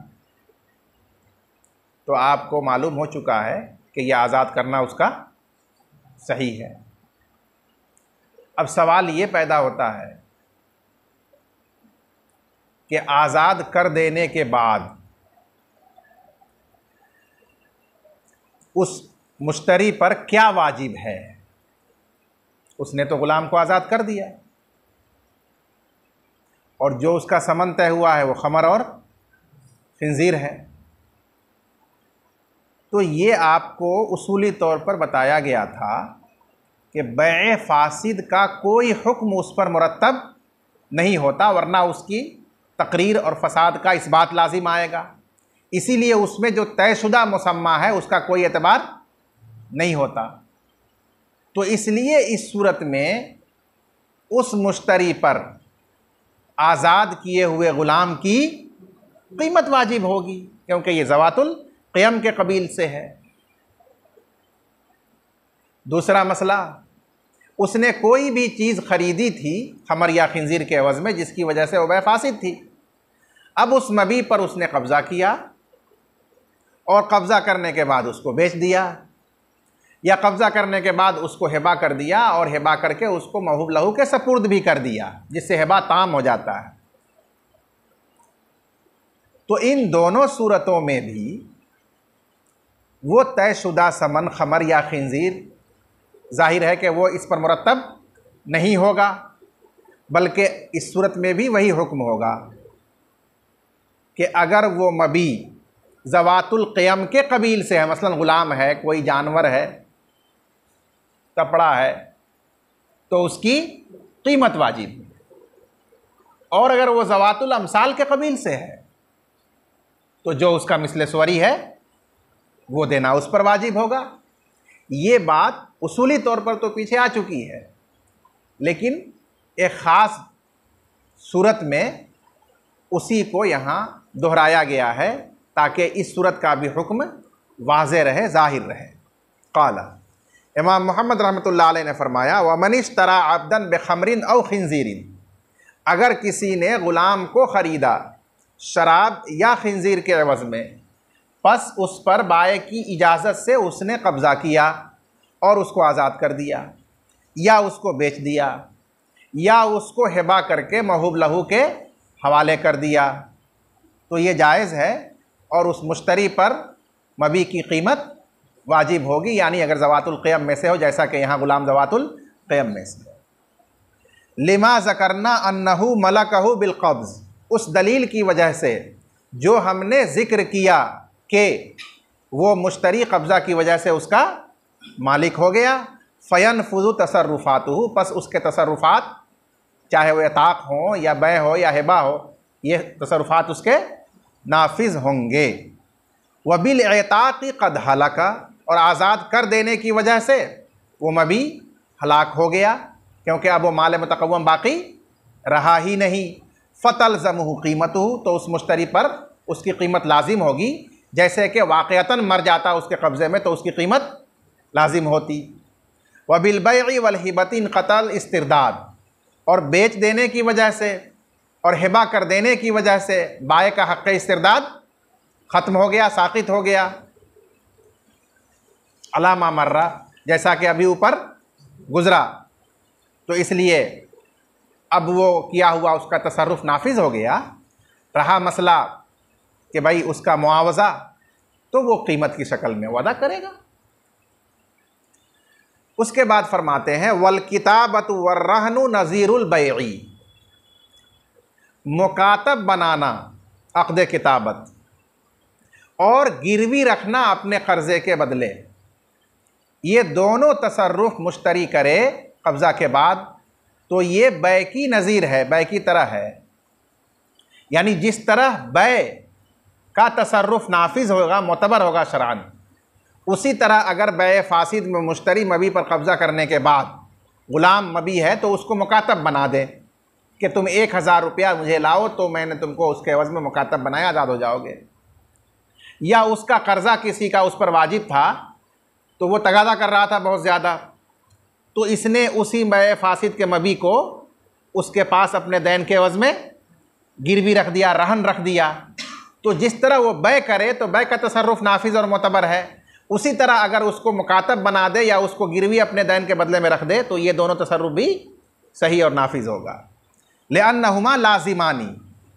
तो आपको मालूम हो चुका है कि यह आज़ाद करना उसका सही है। अब सवाल ये पैदा होता है कि आज़ाद कर देने के बाद उस मुश्तरी पर क्या वाजिब है। उसने तो ग़ुलाम को आज़ाद कर दिया और जो उसका समन तय हुआ है वो खमर और खिंजीर है। तो ये आपको उसूली तौर पर बताया गया था कि बैए फासिद का कोई हुक्म उस पर मुरत्तब नहीं होता, वरना उसकी तकरीर और फसाद का इस्बात लाजिम आएगा। इसीलिए उसमें जो तयशुदा मुसम्मा है उसका कोई एतबार नहीं होता। तो इसलिए इस सूरत में उस मुश्तरी पर आज़ाद किए हुए ग़ुलाम की कीमत वाजिब होगी, क्योंकि ये ज़वातुल क़ियम के कबील से है। दूसरा मसला, उसने कोई भी चीज़ ख़रीदी थी खमर या खिंजीर के एवज़ में जिसकी वजह से वो बै फासिद थी। अब उस मबी पर उसने कब्ज़ा किया और कब्ज़ा करने के बाद उसको बेच दिया, या कब्ज़ा करने के बाद उसको हिबा कर दिया और हिबा करके उसको महूब लहू के सपुर्द भी कर दिया, जिससे हिबा ताम हो जाता है। तो इन दोनों सूरतों में भी वो तयशुदा समन खमर या खिंजीर ज़ाहिर है कि वो इस पर मुरत्तब नहीं होगा, बल्कि इस सूरत में भी वही हुक्म होगा कि अगर वो मबी ज़वातुल क़ियम के कबील से है, मसलन ग़ुलाम है, कोई जानवर है, कपड़ा है, तो उसकी कीमत वाजिब है। और अगर वो ज़वातुल अमसाल के कबील से है तो जो उसका मिस्ल स्वरी है वो देना उस पर वाजिब होगा। ये बात उसूली तौर पर तो पीछे आ चुकी है, लेकिन एक ख़ास सूरत में उसी को यहाँ दोहराया गया है ताकि इस सूरत का भी हुक्म वाज़े रहे, ज़ाहिर रहे। क़ाला, इमाम मोहम्मद रहमतुल्लाह अलैह ने फरमाया, व मन इश्तरा अब्दन बेखमरिन औ खिंजीरिन, अगर किसी ने ग़ुलाम को ख़रीदा शराब या खिंजीर के एवज़ में, बस उस पर बाय की इजाज़त से उसने कब्ज़ा किया और उसको आज़ाद कर दिया, या उसको बेच दिया, या उसको हिबा करके महूब लहू के हवाले कर दिया, तो ये जायज़ है और उस मुश्तरी पर मबी की कीमत वाजिब होगी, यानी अगर ज़वातुल क़ियम में से हो, जैसा कि यहाँ ग़ुलाम ज़वातुल क़ियम में से। लिमा ज़करना अन्नहु मलकहु बिलक़ब्ज़, उस दलील की वजह से जो हमने ज़िक्र किया कि वो मुश्तरी कब्ज़ा की वजह से उसका मालिक हो गया। फ़यनफ़ुज़ु तसर्रुफ़ातुहु, पस उसके तसर्रुफ़ात, चाहे वो इताक़ हो या बै हो या हिबा हो, ये तसर्रुफ़ात उसके नाफिज़ होंगे। वबिल इताक़ि क़द हलका, और आज़ाद कर देने की वजह से वो मबी हलाक हो गया, क्योंकि अब वो माल मुतक़व्वम बाक़ी रहा ही नहीं। फ़तलज़मुहु क़ीमतुहु, तो उस मुश्तरी पर उसकी कीमत लाजिम होगी, जैसे कि वाक़यतन मर जाता उसके कब्ज़े में तो उसकी कीमत लाजिम होती। वबिल बैइ वल हिबति क़तल इस्तिरदाद, और बेच देने की वजह से और हिबा कर देने की वजह से बाय का हक़ इस्तिरदाद ख़त्म हो गया, साक़ित हो गया। अलामा मर्रा, जैसा कि अभी ऊपर गुज़रा, तो इसलिए अब वो किया हुआ उसका तसर्रुफ़ नाफिज हो गया। रहा मसला कि भाई उसका मुआवज़ा, तो वो कीमत की शक्ल में वादा करेगा। उसके बाद फरमाते हैं, वल किताबतु वर्रहनु नज़ीरुल बैई, मुकातब बनाना, अक़्द किताबत, और गिरवी रखना अपने कर्ज़े के बदले, ये दोनों तसर्रुफ़ मुश्तरी करे कब्ज़ा के बाद, तो ये बै की नज़ीर है, बै की तरह है। यानी जिस तरह बै का तसर्रुफ़ नाफिज होगा, मोतबर होगा शरअन, उसी तरह अगर बै फासिद में मुश्तरी मबी पर कब्ज़ा करने के बाद ग़ुलाम मबी है तो उसको मुकातब बना दे कि तुम 1000 रुपया मुझे लाओ, तो मैंने तुमको उसके एवज़ में मुकातब बनाया, आज़ाद हो जाओगे। या उसका कर्ज़ा किसी का उस पर वाजिब था, तो वो तगादा कर रहा था बहुत ज़्यादा, तो इसने उसी बै फासिद के मबी को उसके पास अपने दैन के एवज़ में गिरवी रख दिया, रहन रख दिया। तो जिस तरह वो बै करे तो बै का तसर्रुफ़ नाफिज और मोतबर है, उसी तरह अगर उसको मुकातब बना दे या उसको गिरवी अपने दैन के बदले में रख दे, तो ये दोनों तसर्रुफ़ भी सही और नाफिज होगा। लिअन्नहुमा लाजिमानी,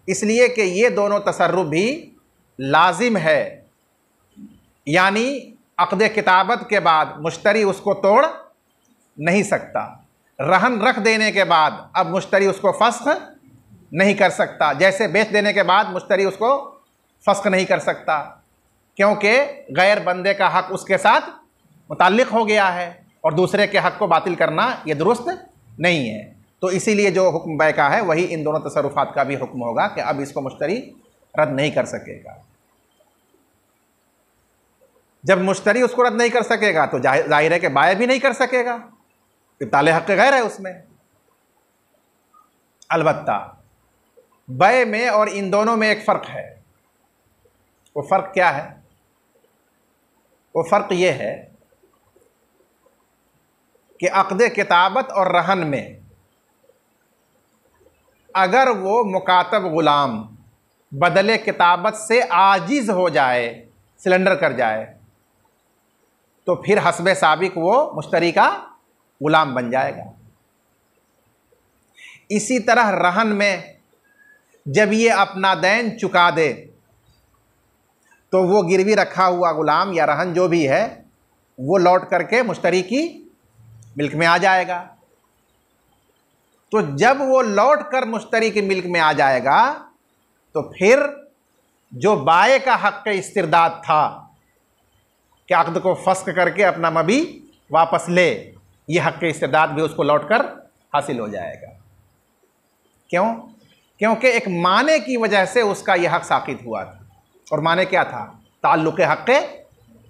इसलिए कि ये दोनों तसर्रुफ़ भी लाजिम है, यानी अक़्द किताबत के बाद मुश्तरी उसको तोड़ नहीं सकता, रहन रख देने के बाद अब मुश्तरी उसको फ़स्ख़ नहीं कर सकता, जैसे बेच देने के बाद मुश्तरी उसको फ़स्ख़ नहीं कर सकता, क्योंकि गैर बंदे का हक़ उसके साथ मुताल्लिक़ हो गया है और दूसरे के हक़ को बातिल करना ये दुरुस्त नहीं है। तो इसीलिए जो हुक्म बै का है वही इन दोनों तसर्रुफ़ात का भी हुक्म होगा कि अब इसको मुश्तरी रद्द नहीं कर सकेगा। जब मुश्तरी उसको रद्द नहीं कर सकेगा तो जाहिर है कि बाय भी नहीं कर सकेगा, इब्ताल हक़ गैर है उसमें। अलबत्ता बै में और इन दोनों में एक फ़र्क है। वो फ़र्क क्या है? वो फ़र्क ये है कि अक़्द किताबत और रहन में अगर वो मुकातब ग़ुलाम बदले किताबत से आजिज़ हो जाए, सिलेंडर कर जाए, तो फिर हस्बे साबिक वो मुश्तरी का ग़ुलाम बन जाएगा। इसी तरह रहन में जब ये अपना दैन चुका दे तो वो गिरवी रखा हुआ ग़ुलाम या रहन जो भी है वो लौट करके मुश्तरी की मिल्क में आ जाएगा। तो जब वो लौट कर मुश्तरी की मिल्क में आ जाएगा तो फिर जो बाय का हक़ इस्तिरदाद था कि अक़्द को फ़स्ख़ करके अपना मबी वापस ले, ये हक़ इस्तिरदाद भी उसको लौट कर हासिल हो जाएगा। क्यों? क्योंकि एक माने की वजह से उसका यह हक़ साक़ित हुआ था, और माने क्या था? ताल्लुक़ हक़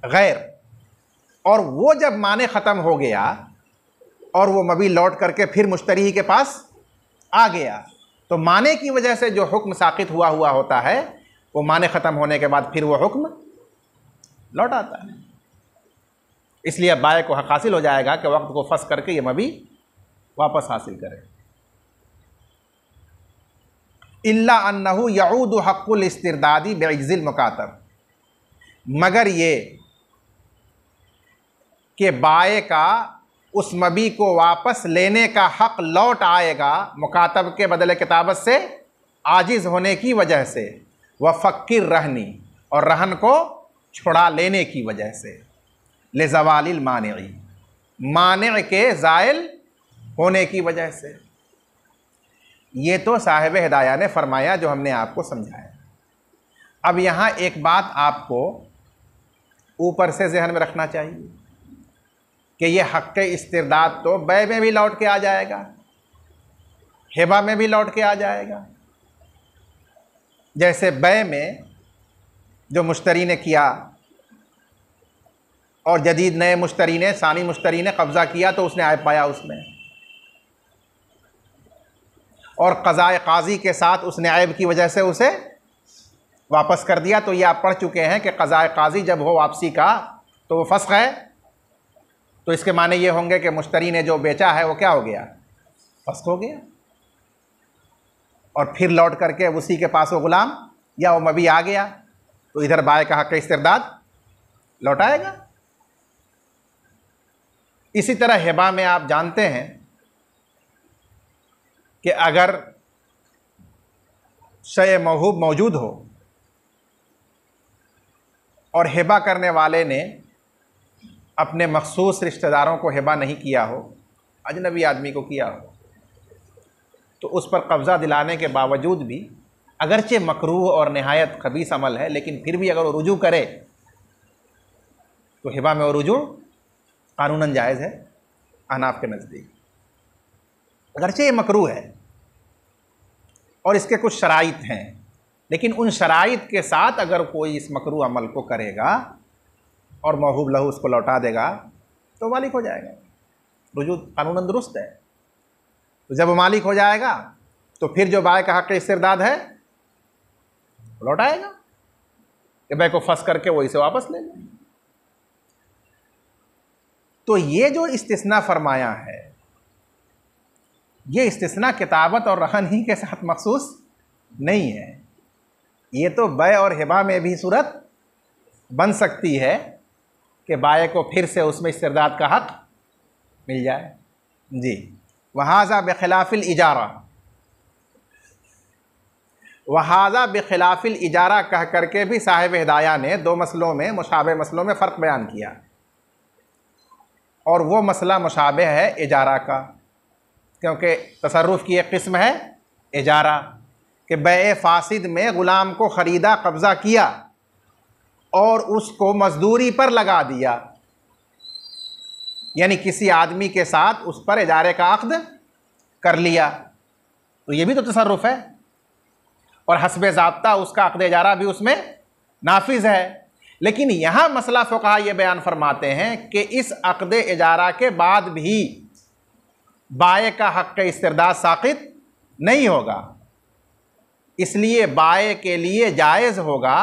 गैर, और वो जब माने ख़त्म हो गया और वो मबी लौट करके फिर मुश्तरी ही के पास आ गया, तो माने की वजह से जो हुक्म साकित हुआ होता है वो माने ख़त्म होने के बाद फिर वो हुक्म लौट आता है। इसलिए अब बाय को हक़ हासिल हो जाएगा कि वक्त को फंस करके ये मबी वापस हासिल करे। इल्ला अन्नहु यऊदु हक़्क़ुल इस्तिरदादी बिइज़्ज़िल मुकातब, मगर ये कि बाय का उस मबी को वापस लेने का हक़ लौट आएगा मुकातब के बदले किताबत से आजिज़ होने की वजह से, व फ़क्किर रहनी, और रहन को छुड़ा लेने की वजह से, ले ज़वालिल मानिई, मानिअ के ज़ाइल होने की वजह से। ये तो साहिब हिदाया ने फरमाया जो हमने आपको समझाया। अब यहाँ एक बात आपको ऊपर से जहन में रखना चाहिए कि ये हक़ इस्तिरदाद तो बै में भी लौट के आ जाएगा, हिबा में भी लौट के आ जाएगा। जैसे बै में जो मुश्तरी ने किया और जदीद नए मुश्तरी ने, सानी मुश्तरी ने कब्ज़ा किया तो उसने आयब पाया उसमें, और क़ज़ाए क़ाज़ी के साथ उसने आयब की वजह से उसे वापस कर दिया। तो ये आप पढ़ चुके हैं कि क़ज़ाए क़ाज़ी जब हो वापसी का तो वो फ़स्ख़ है, तो इसके माने ये होंगे कि मुश्तरी ने जो बेचा है वो क्या हो गया, फ़स्ख़ हो गया, और फिर लौट करके उसी के पास वो ग़ुलाम या वो मबी आ गया तो इधर बाय का हक़ इस्तिरदाद लौट आएगा। इसी तरह हिबा में आप जानते हैं कि अगर शय मौहूब मौजूद हो और हिबा करने वाले ने अपने मखसूस रिश्तेदारों को हिबा नहीं किया हो, अजनबी आदमी को किया हो, तो उस पर कब्ज़ा दिलाने के बावजूद भी अगरचे मकरूह और नहायत खबीस अमल है, लेकिन फिर भी अगर वो रुजू करे तो हिबा में वो रुजू कानूनन जायज़ है अहनाफ के नज़दीक। अगरचे ये मकरूह है और इसके कुछ शराइत हैं, लेकिन उन शराइत के साथ अगर कोई इस मकरूह अमल को करेगा और मौहूब लहू उसको लौटा देगा तो मालिक हो जाएगा, रुजू कानूनन दुरुस्त है। तो जब मालिक हो जाएगा तो फिर जो बाय का हक़ इस्तिरदाद है लौटाएगा कि बाय को फंस करके वो इसे वापस ले ले। तो ये जो इस्तिस्ना फरमाया है, ये इस्तिस्ना किताबत और रहन ही के साथ मखसूस नहीं है, ये तो बै और हिबा में भी सूरत बन सकती है कि बाय को फिर से उसमें इस्तिरदाद का हक़ मिल जाए। जी, वहाज़ा बिखिलाफ़िल इजारा, वहाज़ा बिखिलाफ़िल इजारा कह करके भी साहिब हिदाया ने दो मसलों में, मुशाबे मसलों में फ़र्क बयान किया, और वो मसला मुशाबे है इजारा का, क्योंकि तसर्रुफ़ की एक किस्म है इजारा कि बै फासिद में ग़ुलाम को ख़रीदा, कब्ज़ा किया और उसको मजदूरी पर लगा दिया, यानी किसी आदमी के साथ उस पर इजारे का अक़्द कर लिया, तो ये भी तो तसर्रुफ़ है, और हस्बे ज़ाब्ता उसका अक़्द इजारा भी उसमें नाफिज़ है। लेकिन यहाँ मसला फ़ुक़हा ये बयान फरमाते हैं कि इस अक़्द इजारा के बाद भी बाय का हक़ इस्तिरदाद साक़ित नहीं होगा, इसलिए बाय के लिए जायज़ होगा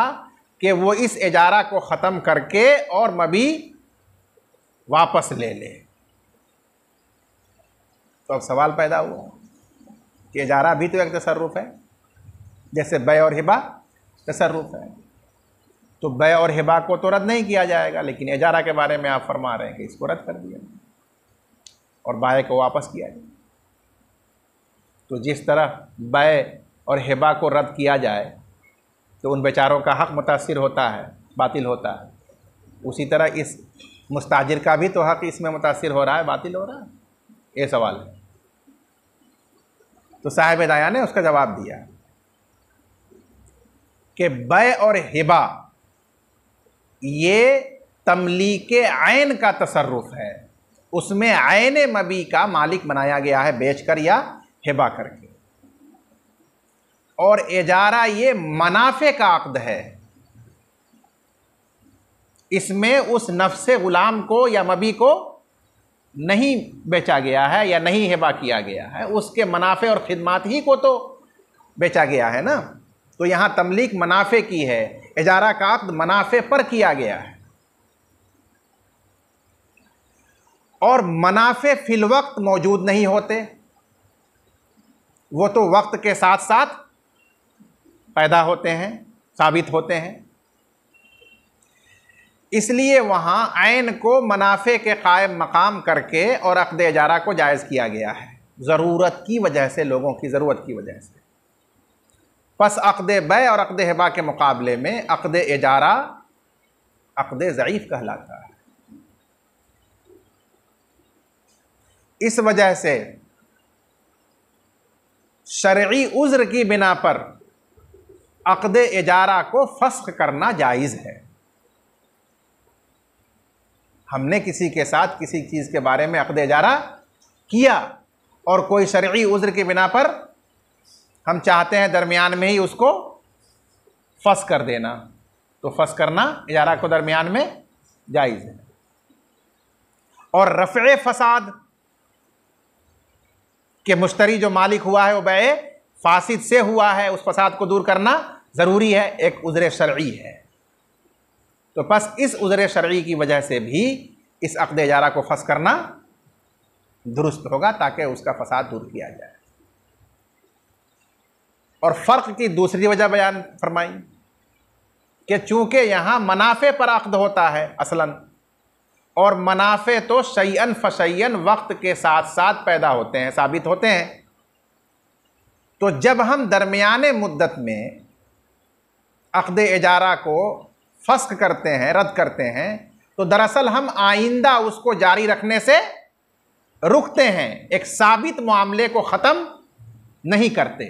कि वो इस इजारा को ख़त्म करके और मबी वापस ले ले। तो अब सवाल पैदा हुआ कि इजारा भी तो एक तसर्रुफ़ है, जैसे बै और हिबा तसर्रुफ़ है, तो बै और हिबा को तो रद्द नहीं किया जाएगा, लेकिन इजारा के बारे में आप फरमा रहे हैं कि इसको रद्द कर दिया और बाय को वापस किया जाए। तो जिस तरह बै और हिबा को रद्द किया जाए तो उन बेचारों का हक़ मुतासिर होता है, बातिल होता है, उसी तरह इस मुस्ताजिर का भी तो हक़ इसमें मुतासिर हो रहा है, बातिल हो रहा है। ये सवाल है। तो साहिब हिदाया ने उसका जवाब दिया कि बै और हिबा ये तमलीके ऐन का तसर्रुफ़ है, उसमें ऐन मबी का मालिक बनाया गया है बेचकर या हिबा करके, और इजारा ये मनाफे का अक़्द है, इसमें उस नफ्से गुलाम को या मबी को नहीं बेचा गया है या नहीं हिबा किया गया है, उसके मुनाफे और खिदमात ही को तो बेचा गया है ना। तो यहाँ तमलीक मुनाफे की है, इजारा का अक़्द मुनाफे पर किया गया है। और मुनाफे फिल वक्त मौजूद नहीं होते, वो तो वक्त के साथ साथ पैदा होते हैं, साबित होते हैं। इसलिए वहाँ ऐन को मुनाफे के कायम मकाम करके और अक़्द इजारा को जायज़ किया गया है, ज़रूरत की वजह से, लोगों की ज़रूरत की वजह से। बस अक़्द बै और अक़्द हिबा के मुकाबले में अक़्द इजारा अक़्द ज़ईफ़ कहलाता है। इस वजह से शरई उज़्र की बिना पर अक़्द इजारा को फ़स्ख़ करना जायज़ है। हमने किसी के साथ किसी चीज़ के बारे में अक़्द इजारा किया और कोई शरई उज़्र की बिना पर हम चाहते हैं दरमियान में ही उसको फ़स्ख़ कर देना, तो फ़स्ख़ करना इजारा को दरमियान में जायज़ है। और रफ़े फ़साद कि मुश्तरी जो मालिक हुआ है वो बै फासिद से हुआ है, उस फसाद को दूर करना ज़रूरी है, एक उज़्र शरई है। तो बस इस उज़्र शरई की वजह से भी इस अक़्द इजारा को फ़स्ख़ करना दुरुस्त होगा ताकि उसका फसाद दूर किया जाए। और फ़र्क की दूसरी वजह बयान फरमाई कि चूँकि यहाँ मुनाफे पर अक़्द होता है असलन, और मुनाफे तो शैअन फ़शैअन वक्त के साथ साथ पैदा होते हैं, साबित होते हैं। तो जब हम दरमियाने मुद्दत में अक़्द इजारा को फ़स्ख़ करते हैं, रद्द करते हैं, तो दरअसल हम आइंदा उसको जारी रखने से रुकते हैं, एक साबित मामले को ख़त्म नहीं करते,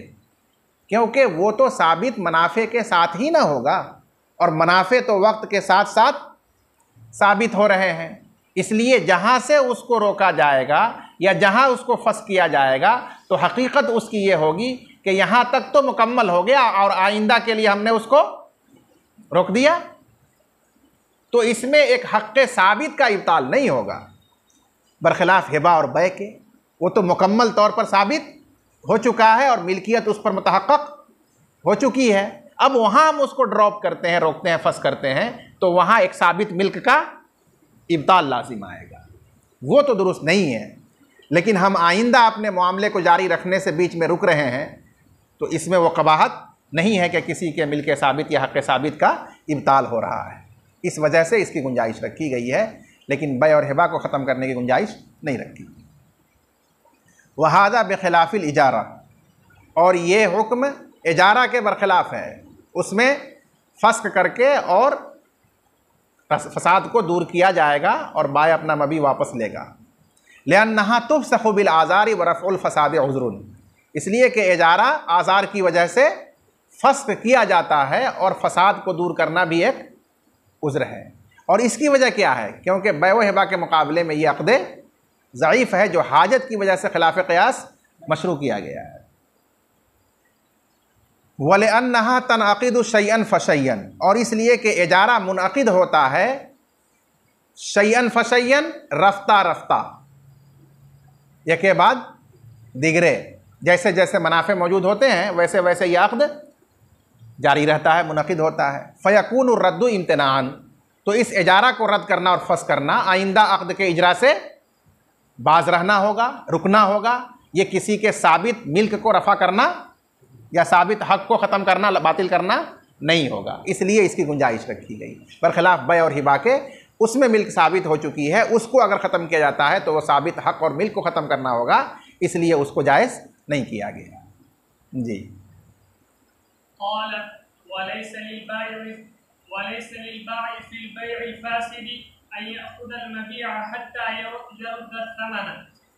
क्योंकि वो तो साबित मुनाफे के साथ ही ना होगा, और मुनाफे तो वक्त के साथ साथ साबित हो रहे हैं। इसलिए जहाँ से उसको रोका जाएगा या जहाँ उसको फ़स्ख़ किया जाएगा तो हकीकत उसकी ये होगी कि यहाँ तक तो मुकम्मल हो गया और आइंदा के लिए हमने उसको रोक दिया। तो इसमें एक हक़ साबित का इब्ताल नहीं होगा, बरखिलाफ़ हिबा और बै के, वो तो मुकम्मल तौर पर साबित हो चुका है और मिल्कियत उस पर मुतहक़्क़ हो चुकी है। अब वहाँ हम उसको ड्रॉप करते हैं, रोकते हैं, फ़स्ख़ करते हैं, तो वहाँ एक साबित मिल्क का इब्ताल लाजिम आएगा, वो तो दुरुस्त नहीं है। लेकिन हम आइंदा अपने मामले को जारी रखने से बीच में रुक रहे हैं, तो इसमें वो कबाहत नहीं है कि किसी के मिल्क साबित या हक़ साबित का इब्ताल हो रहा है। इस वजह से इसकी गुंजाइश रखी गई है, लेकिन बै और हिबा को ख़त्म करने की गुंजाइश नहीं रखी। वहादा बिखिलाफ़िल इजारा, और ये हुक्म इजारा के बरखिलाफ़ है, उसमें फ़स्ख़ करके और फसाद को दूर किया जाएगा और बाय अपना मबी वापस लेगा। लिअन्नहा तुफ़सख़ु बिल आज़ारि व रफ़उल फ़साद उज़्रुन, इसलिए कि इजारा आज़ार की वजह से फ़स्ख़ किया जाता है और फसाद को दूर करना भी एक उज़्र है। और इसकी वजह क्या है? क्योंकि बै व हिबा के मुकाबले में ये अक़्द ज़ईफ़ है, जो हाजत की वजह से खिलाफ़ क़ियास मशरू किया गया है। वलिअन्नहा तनअक़िदु शैअन फ़शैअन, और इसलिए कि इजारा मुनअक़िद होता है शैअन फ़शैअन, रफ्ता रफ्ता, एक के बाद दिगरे, जैसे जैसे मुनाफे मौजूद होते हैं वैसे वैसे यह अक़्द जारी रहता है, मुनअक़िद होता है। फ़यकूनु रद्दु इम्तिनान, तो इस इजारा को रद्द करना और फ़स्ख़ करना आइंदा अक़्द के इजरा से बाज रहना होगा, रुकना होगा। ये किसी के साबित मिल्क को रफ़ा करना या साबित हक़ को ख़त्म करना, बातिल करना नहीं होगा, इसलिए इसकी गुंजाइश रखी गई। बरखिलाफ़ बै और हिबा के, उसमें मिल्क साबित हो चुकी है, उसको अगर ख़त्म किया जाता है तो वो साबित हक़ और मिल्क को ख़त्म करना होगा, इसलिए उसको जायज़ नहीं किया गया। जी।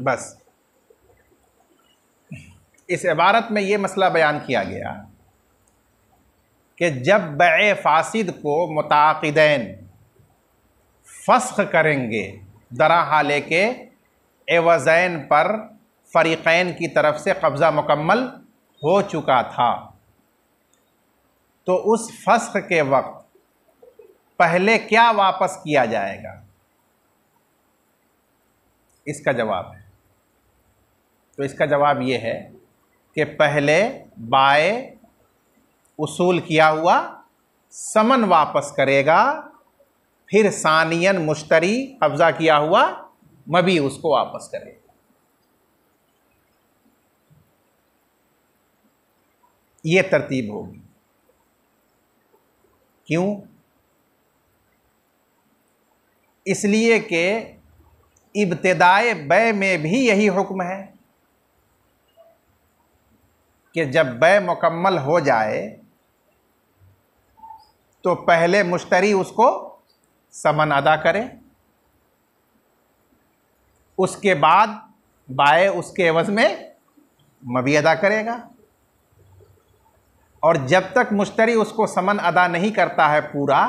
बस इस इबारत में ये मसला बयान किया गया कि जब बैए फासिद को मुताक़िदैन फस्ख करेंगे दरा हाले के एवज़ैन पर फ़रीक़ैन की तरफ से कब्ज़ा मुकम्मल हो चुका था, तो उस फस्ख के वक्त पहले क्या वापस किया जाएगा? इसका जवाब है, तो इसका जवाब ये है कि पहले बाए उसूल किया हुआ समन वापस करेगा, फिर सानियन मुश्तरी कब्ज़ा किया हुआ मबी उसको वापस करेगा। ये तरतीब होगी। क्यों? इसलिए कि इब्तिदाए बै में भी यही हुक्म है कि जब बै मुकम्मल हो जाए तो पहले मुश्तरी उसको समन अदा करे, उसके बाद बाए उसके एवज़ में मबी अदा करेगा, और जब तक मुश्तरी उसको समन अदा नहीं करता है पूरा,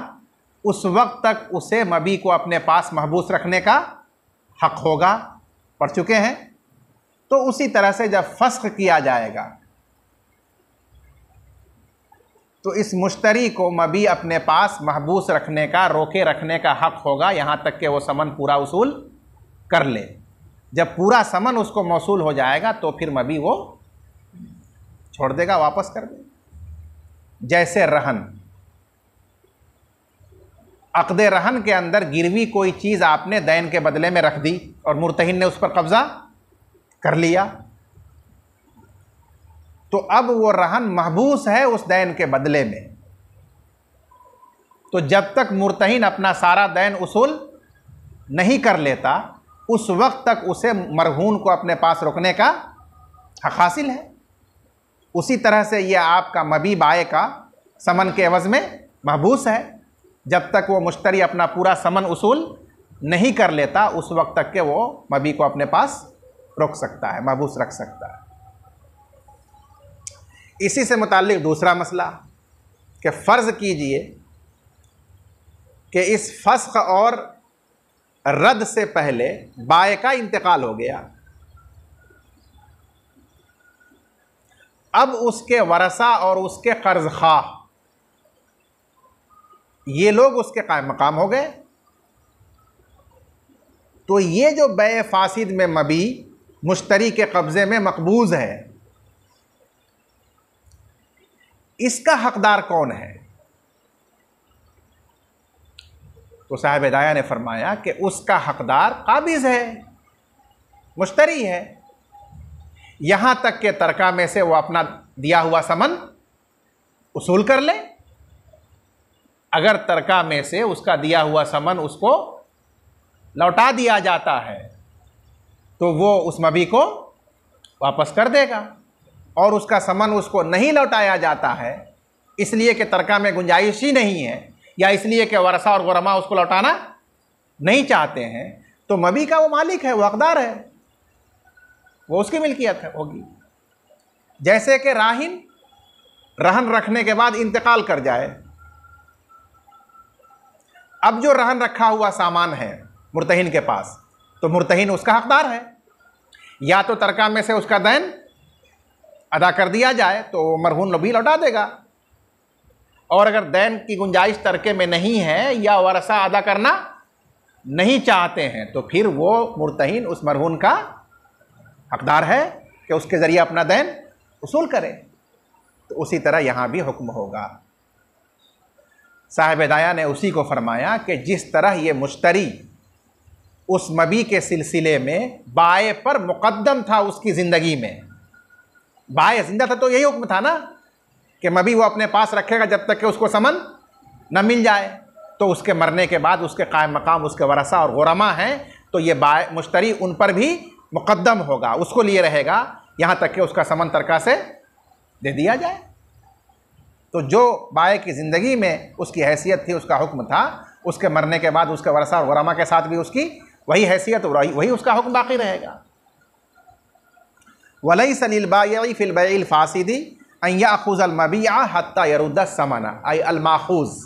उस वक्त तक उसे मबी को अपने पास महबूस रखने का हक़ होगा। पढ़ चुके हैं। तो उसी तरह से जब फस्ख किया जाएगा तो इस मुश्तरी को मबी अपने पास महबूस रखने का, रोके रखने का हक़ होगा यहाँ तक कि वो समन पूरा वसूल कर ले। जब पूरा समन उसको मौसूल हो जाएगा तो फिर मबी वो छोड़ देगा, वापस कर देगा। जैसे रहन, अक़्दे रहन के अंदर गिरवी कोई चीज़ आपने दैन के बदले में रख दी और मुर्तहिन ने उस पर कब्ज़ा कर लिया, तो अब वो रहन महबूस है उस दैन के बदले में। तो जब तक मुर्तहिन अपना सारा दैन उसूल नहीं कर लेता, उस वक्त तक उसे मरहून को अपने पास रोकने का हक़ हासिल है। उसी तरह से ये आपका मबी बाए का समन के एवज़ में महबूस है। जब तक वो मुश्तरी अपना पूरा समन उसूल नहीं कर लेता, उस वक्त तक के वो मबी को अपने पास रोक सकता है, महबूस रख सकता है। इसी से मुताल्लिक़ दूसरा मसला कि फ़र्ज़ कीजिए कि इस फस्ख और रद्द से पहले बाए का इंतकाल हो गया, अब उसके वरसा और उसके कर्ज ख़्वाह ये लोग उसके कायम मकाम हो गए। तो ये जो बै फासिद में मबी मुश्तरी के कब्ज़े में मकबूज़ है, इसका हक़दार कौन है? तो साहिब हिदाया ने फरमाया कि उसका हक़दार काबिज़ है, मुश्तरी है, यहाँ तक के तरका में से वो अपना दिया हुआ समन उसूल कर ले। अगर तरका में से उसका दिया हुआ समन उसको लौटा दिया जाता है तो वो उस मबी को वापस कर देगा, और उसका समन उसको नहीं लौटाया जाता है इसलिए कि तरका में गुंजाइश ही नहीं है, या इसलिए कि वरसा और गुरमा उसको लौटाना नहीं चाहते हैं, तो मबी का वो मालिक है, वो हक़दार है, वो उसकी मिल्कियत है होगी। जैसे कि राहिन रहन रखने के बाद इंतकाल कर जाए, अब जो रहन रखा हुआ सामान है मुर्तहिन के पास, तो मुर्तहिन उसका हक़दार है। या तो तरका में से उसका दैन अदा कर दिया जाए तो मरहून भी लौटा देगा, और अगर दैन की गुंजाइश तरके में नहीं है या वरसा अदा करना नहीं चाहते हैं तो फिर वो मुर्तहिन उस मरहून का हक़दार है कि उसके ज़रिए अपना दैन उसूल करे। तो उसी तरह यहाँ भी हुक्म होगा। साहिब हिदाया ने उसी को फरमाया कि जिस तरह ये मुश्तरी उस मबी के सिलसिले में बाए पर मुक़द्दम था उसकी ज़िंदगी में, बाए ज़िंदा था तो यही हुक्म था ना कि मबी वो अपने पास रखेगा जब तक कि उसको समन न मिल जाए, तो उसके मरने के बाद उसके कायम मकाम उसके वरसा और गुरमा हैं, तो ये मुश्तरी उन पर भी मुक़द्दम होगा, उसको लिए रहेगा यहाँ तक कि उसका समन तरका से दे दिया जाए। तो जो बाय की ज़िंदगी में उसकी हैसियत थी, उसका हुक्म था, उसके मरने के बाद उसके वरसा और गुरमा के साथ भी उसकी वही हैसियत, वही उसका हुक्म बाकी रहेगा। वलैसा लिल बायई फिल बैइल फासिदी अन याखुज़ल मबीअ हत्ता यरुद्द समना आई अल माखूज़।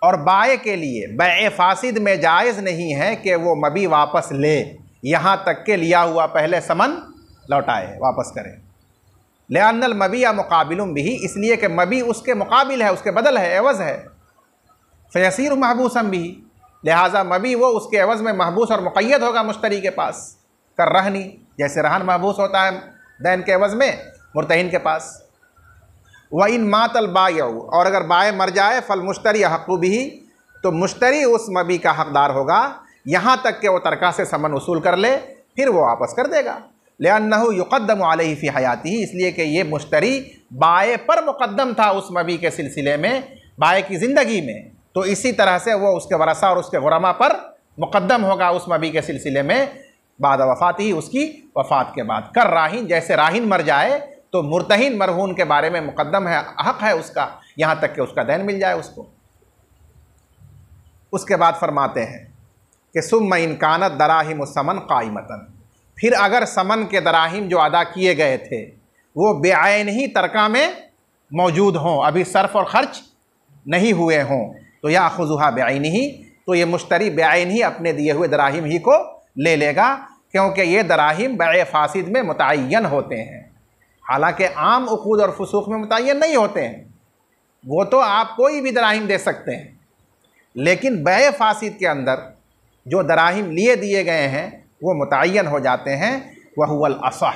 और बाय के लिए बैए फासिद में जायज़ नहीं है कि वो मबी वापस ले, यहाँ तक के लिया हुआ पहले समन लौटाए, वापस करे। लिअन्नल मबीअ मुक़ाबिलुम बिही, इसलिए कि मबी उसके मुकाबिल है, उसके बदल है, एवज़ है। फ़यसीर महबूसम बिही, लिहाजा मबी वो उसके एवज़ में महबूस और मुक़य्यद होगा मुश्तरी के पास। कर रहनी, जैसे रहन महबूस होता है दैन के एवज़ में मुर्तहिन के पास। व इन मातल बायउ, और अगर बाय मर जाए फल मुश्तरी हक़्क़ु बिही, तो मुश्तरी उस मबी का हक़दार होगा यहाँ तक कि वो तरका से समन वसूल कर ले, फिर वो वापस कर देगा। लिअन्नहु युक़द्दमु अलैहि फ़ी हयातिही, इसलिए कि ये मुश्तरी बाय पर मुक़द्दम था उस मबी के सिलसिले में, बाय की ज़िंदगी में, तो इसी तरह से वो उसके वरसा और उसके गुरमा पर मुक़द्दम होगा उस मबी के सिलसिले में बाद वफ़ाती, उसकी वफ़ात के बाद। कर राहिन, जैसे राहिन मर जाए तो मुर्तहिन मरहून के बारे में मुक़द्दम है, हक़ है उसका, यहाँ तक कि उसका दैन मिल जाए उसको। उसके बाद फरमाते हैं कि सुम्मा इन कानत दराहिम समन क़ाइमतन, फिर अगर समन के दराहिम जो अदा किए गए थे वो बेआइन ही तरका में मौजूद हों, अभी सर्फ़ और ख़र्च नहीं हुए हों, तो या खुजुहा बेआइन ही, तो ये मुश्तरी बेआइन ही अपने दिए हुए दराहिम ही को ले लेगा, क्योंकि ये दराहिम बैए फासिद में मुतय्यन होते हैं। हालांकि आम उक़ूद और फुसूक़ में मुतय्यन नहीं होते हैं, वो तो आप कोई भी दराहिम दे सकते हैं, लेकिन बैए फासिद के अंदर जो दराहिम लिए दिए गए हैं वो मुतय्यन हो जाते हैं। वह हुवल असह,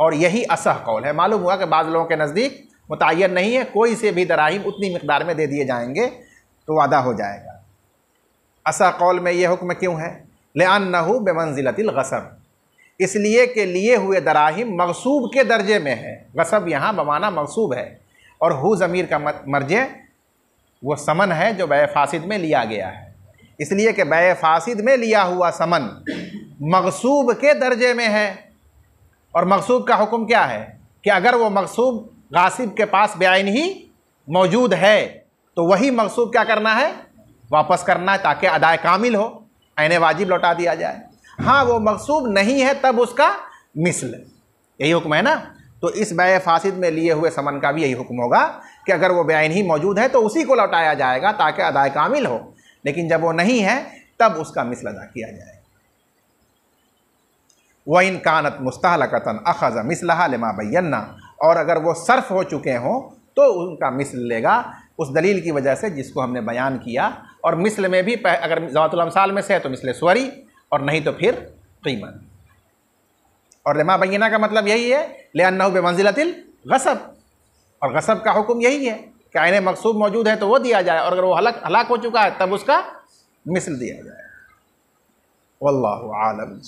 और यही असह कौल है। मालूम हुआ कि बाज़ लोगों के नज़दीक मुतय्यन नहीं है, कोई से भी दराहिम उतनी मिक़दार में दे दिए जाएंगे तो अदा हो जाएगा। असह कौल में ये हुक्म क्यों है? लिअन्नहु बिमंज़िलतिल गसब, इसलिए कि लिए हुए दराहिम मग़सूब के दर्जे में है। गसब यहाँ बमाना मग़सूब है, और हु ज़मीर का मर्जे वो समन है जो बैए फासिद में लिया गया है, इसलिए कि बैए फासिद में लिया हुआ समन मग़सूब के दर्जे में है। और मग़सूब का हुक्म क्या है कि अगर वो मग़सूब गासिब के पास बेआइन ही मौजूद है तो वही मग़सूब क्या करना है, वापस करना है, ताकि अदाए कामिल हो, ऐने वाजिब लौटा दिया जाए। हाँ, वो मग़सूब नहीं है तब उसका मिस्ल, यही हुक्म है ना। तो इस बैए फासिद में लिए हुए समन का भी यही हुक्म होगा कि अगर वो बेआइन ही मौजूद है तो उसी को लौटाया जाएगा ताकि अदाए कामिल हो, लेकिन जब वो नहीं है तब उसका मिस्ल अदा किया जाएगा। व इन कानत मुस्तहलकतन अखज़ मिसलहा लिमा बय्यन्ना, और अगर वो सर्फ हो चुके हों तो उनका मिस्ल लेगा उस दलील की वजह से जिसको हमने बयान किया। और मिस्ल में भी अगर ज़वातुल अमसाल में से है तो मिस्ल स्वरी, और नहीं तो फिर क़ीमत। और लिमा बय्यना का मतलब यही है लिअन्नहु बिमंज़िलतिल गसब, और गसब का हुक्म यही है कि आइने मक़सूब मौजूद है तो वो दिया जाए, और अगर वो हलाक हो चुका है तब उसका मिस्ल दिया जाए। वल्लाहु आलम।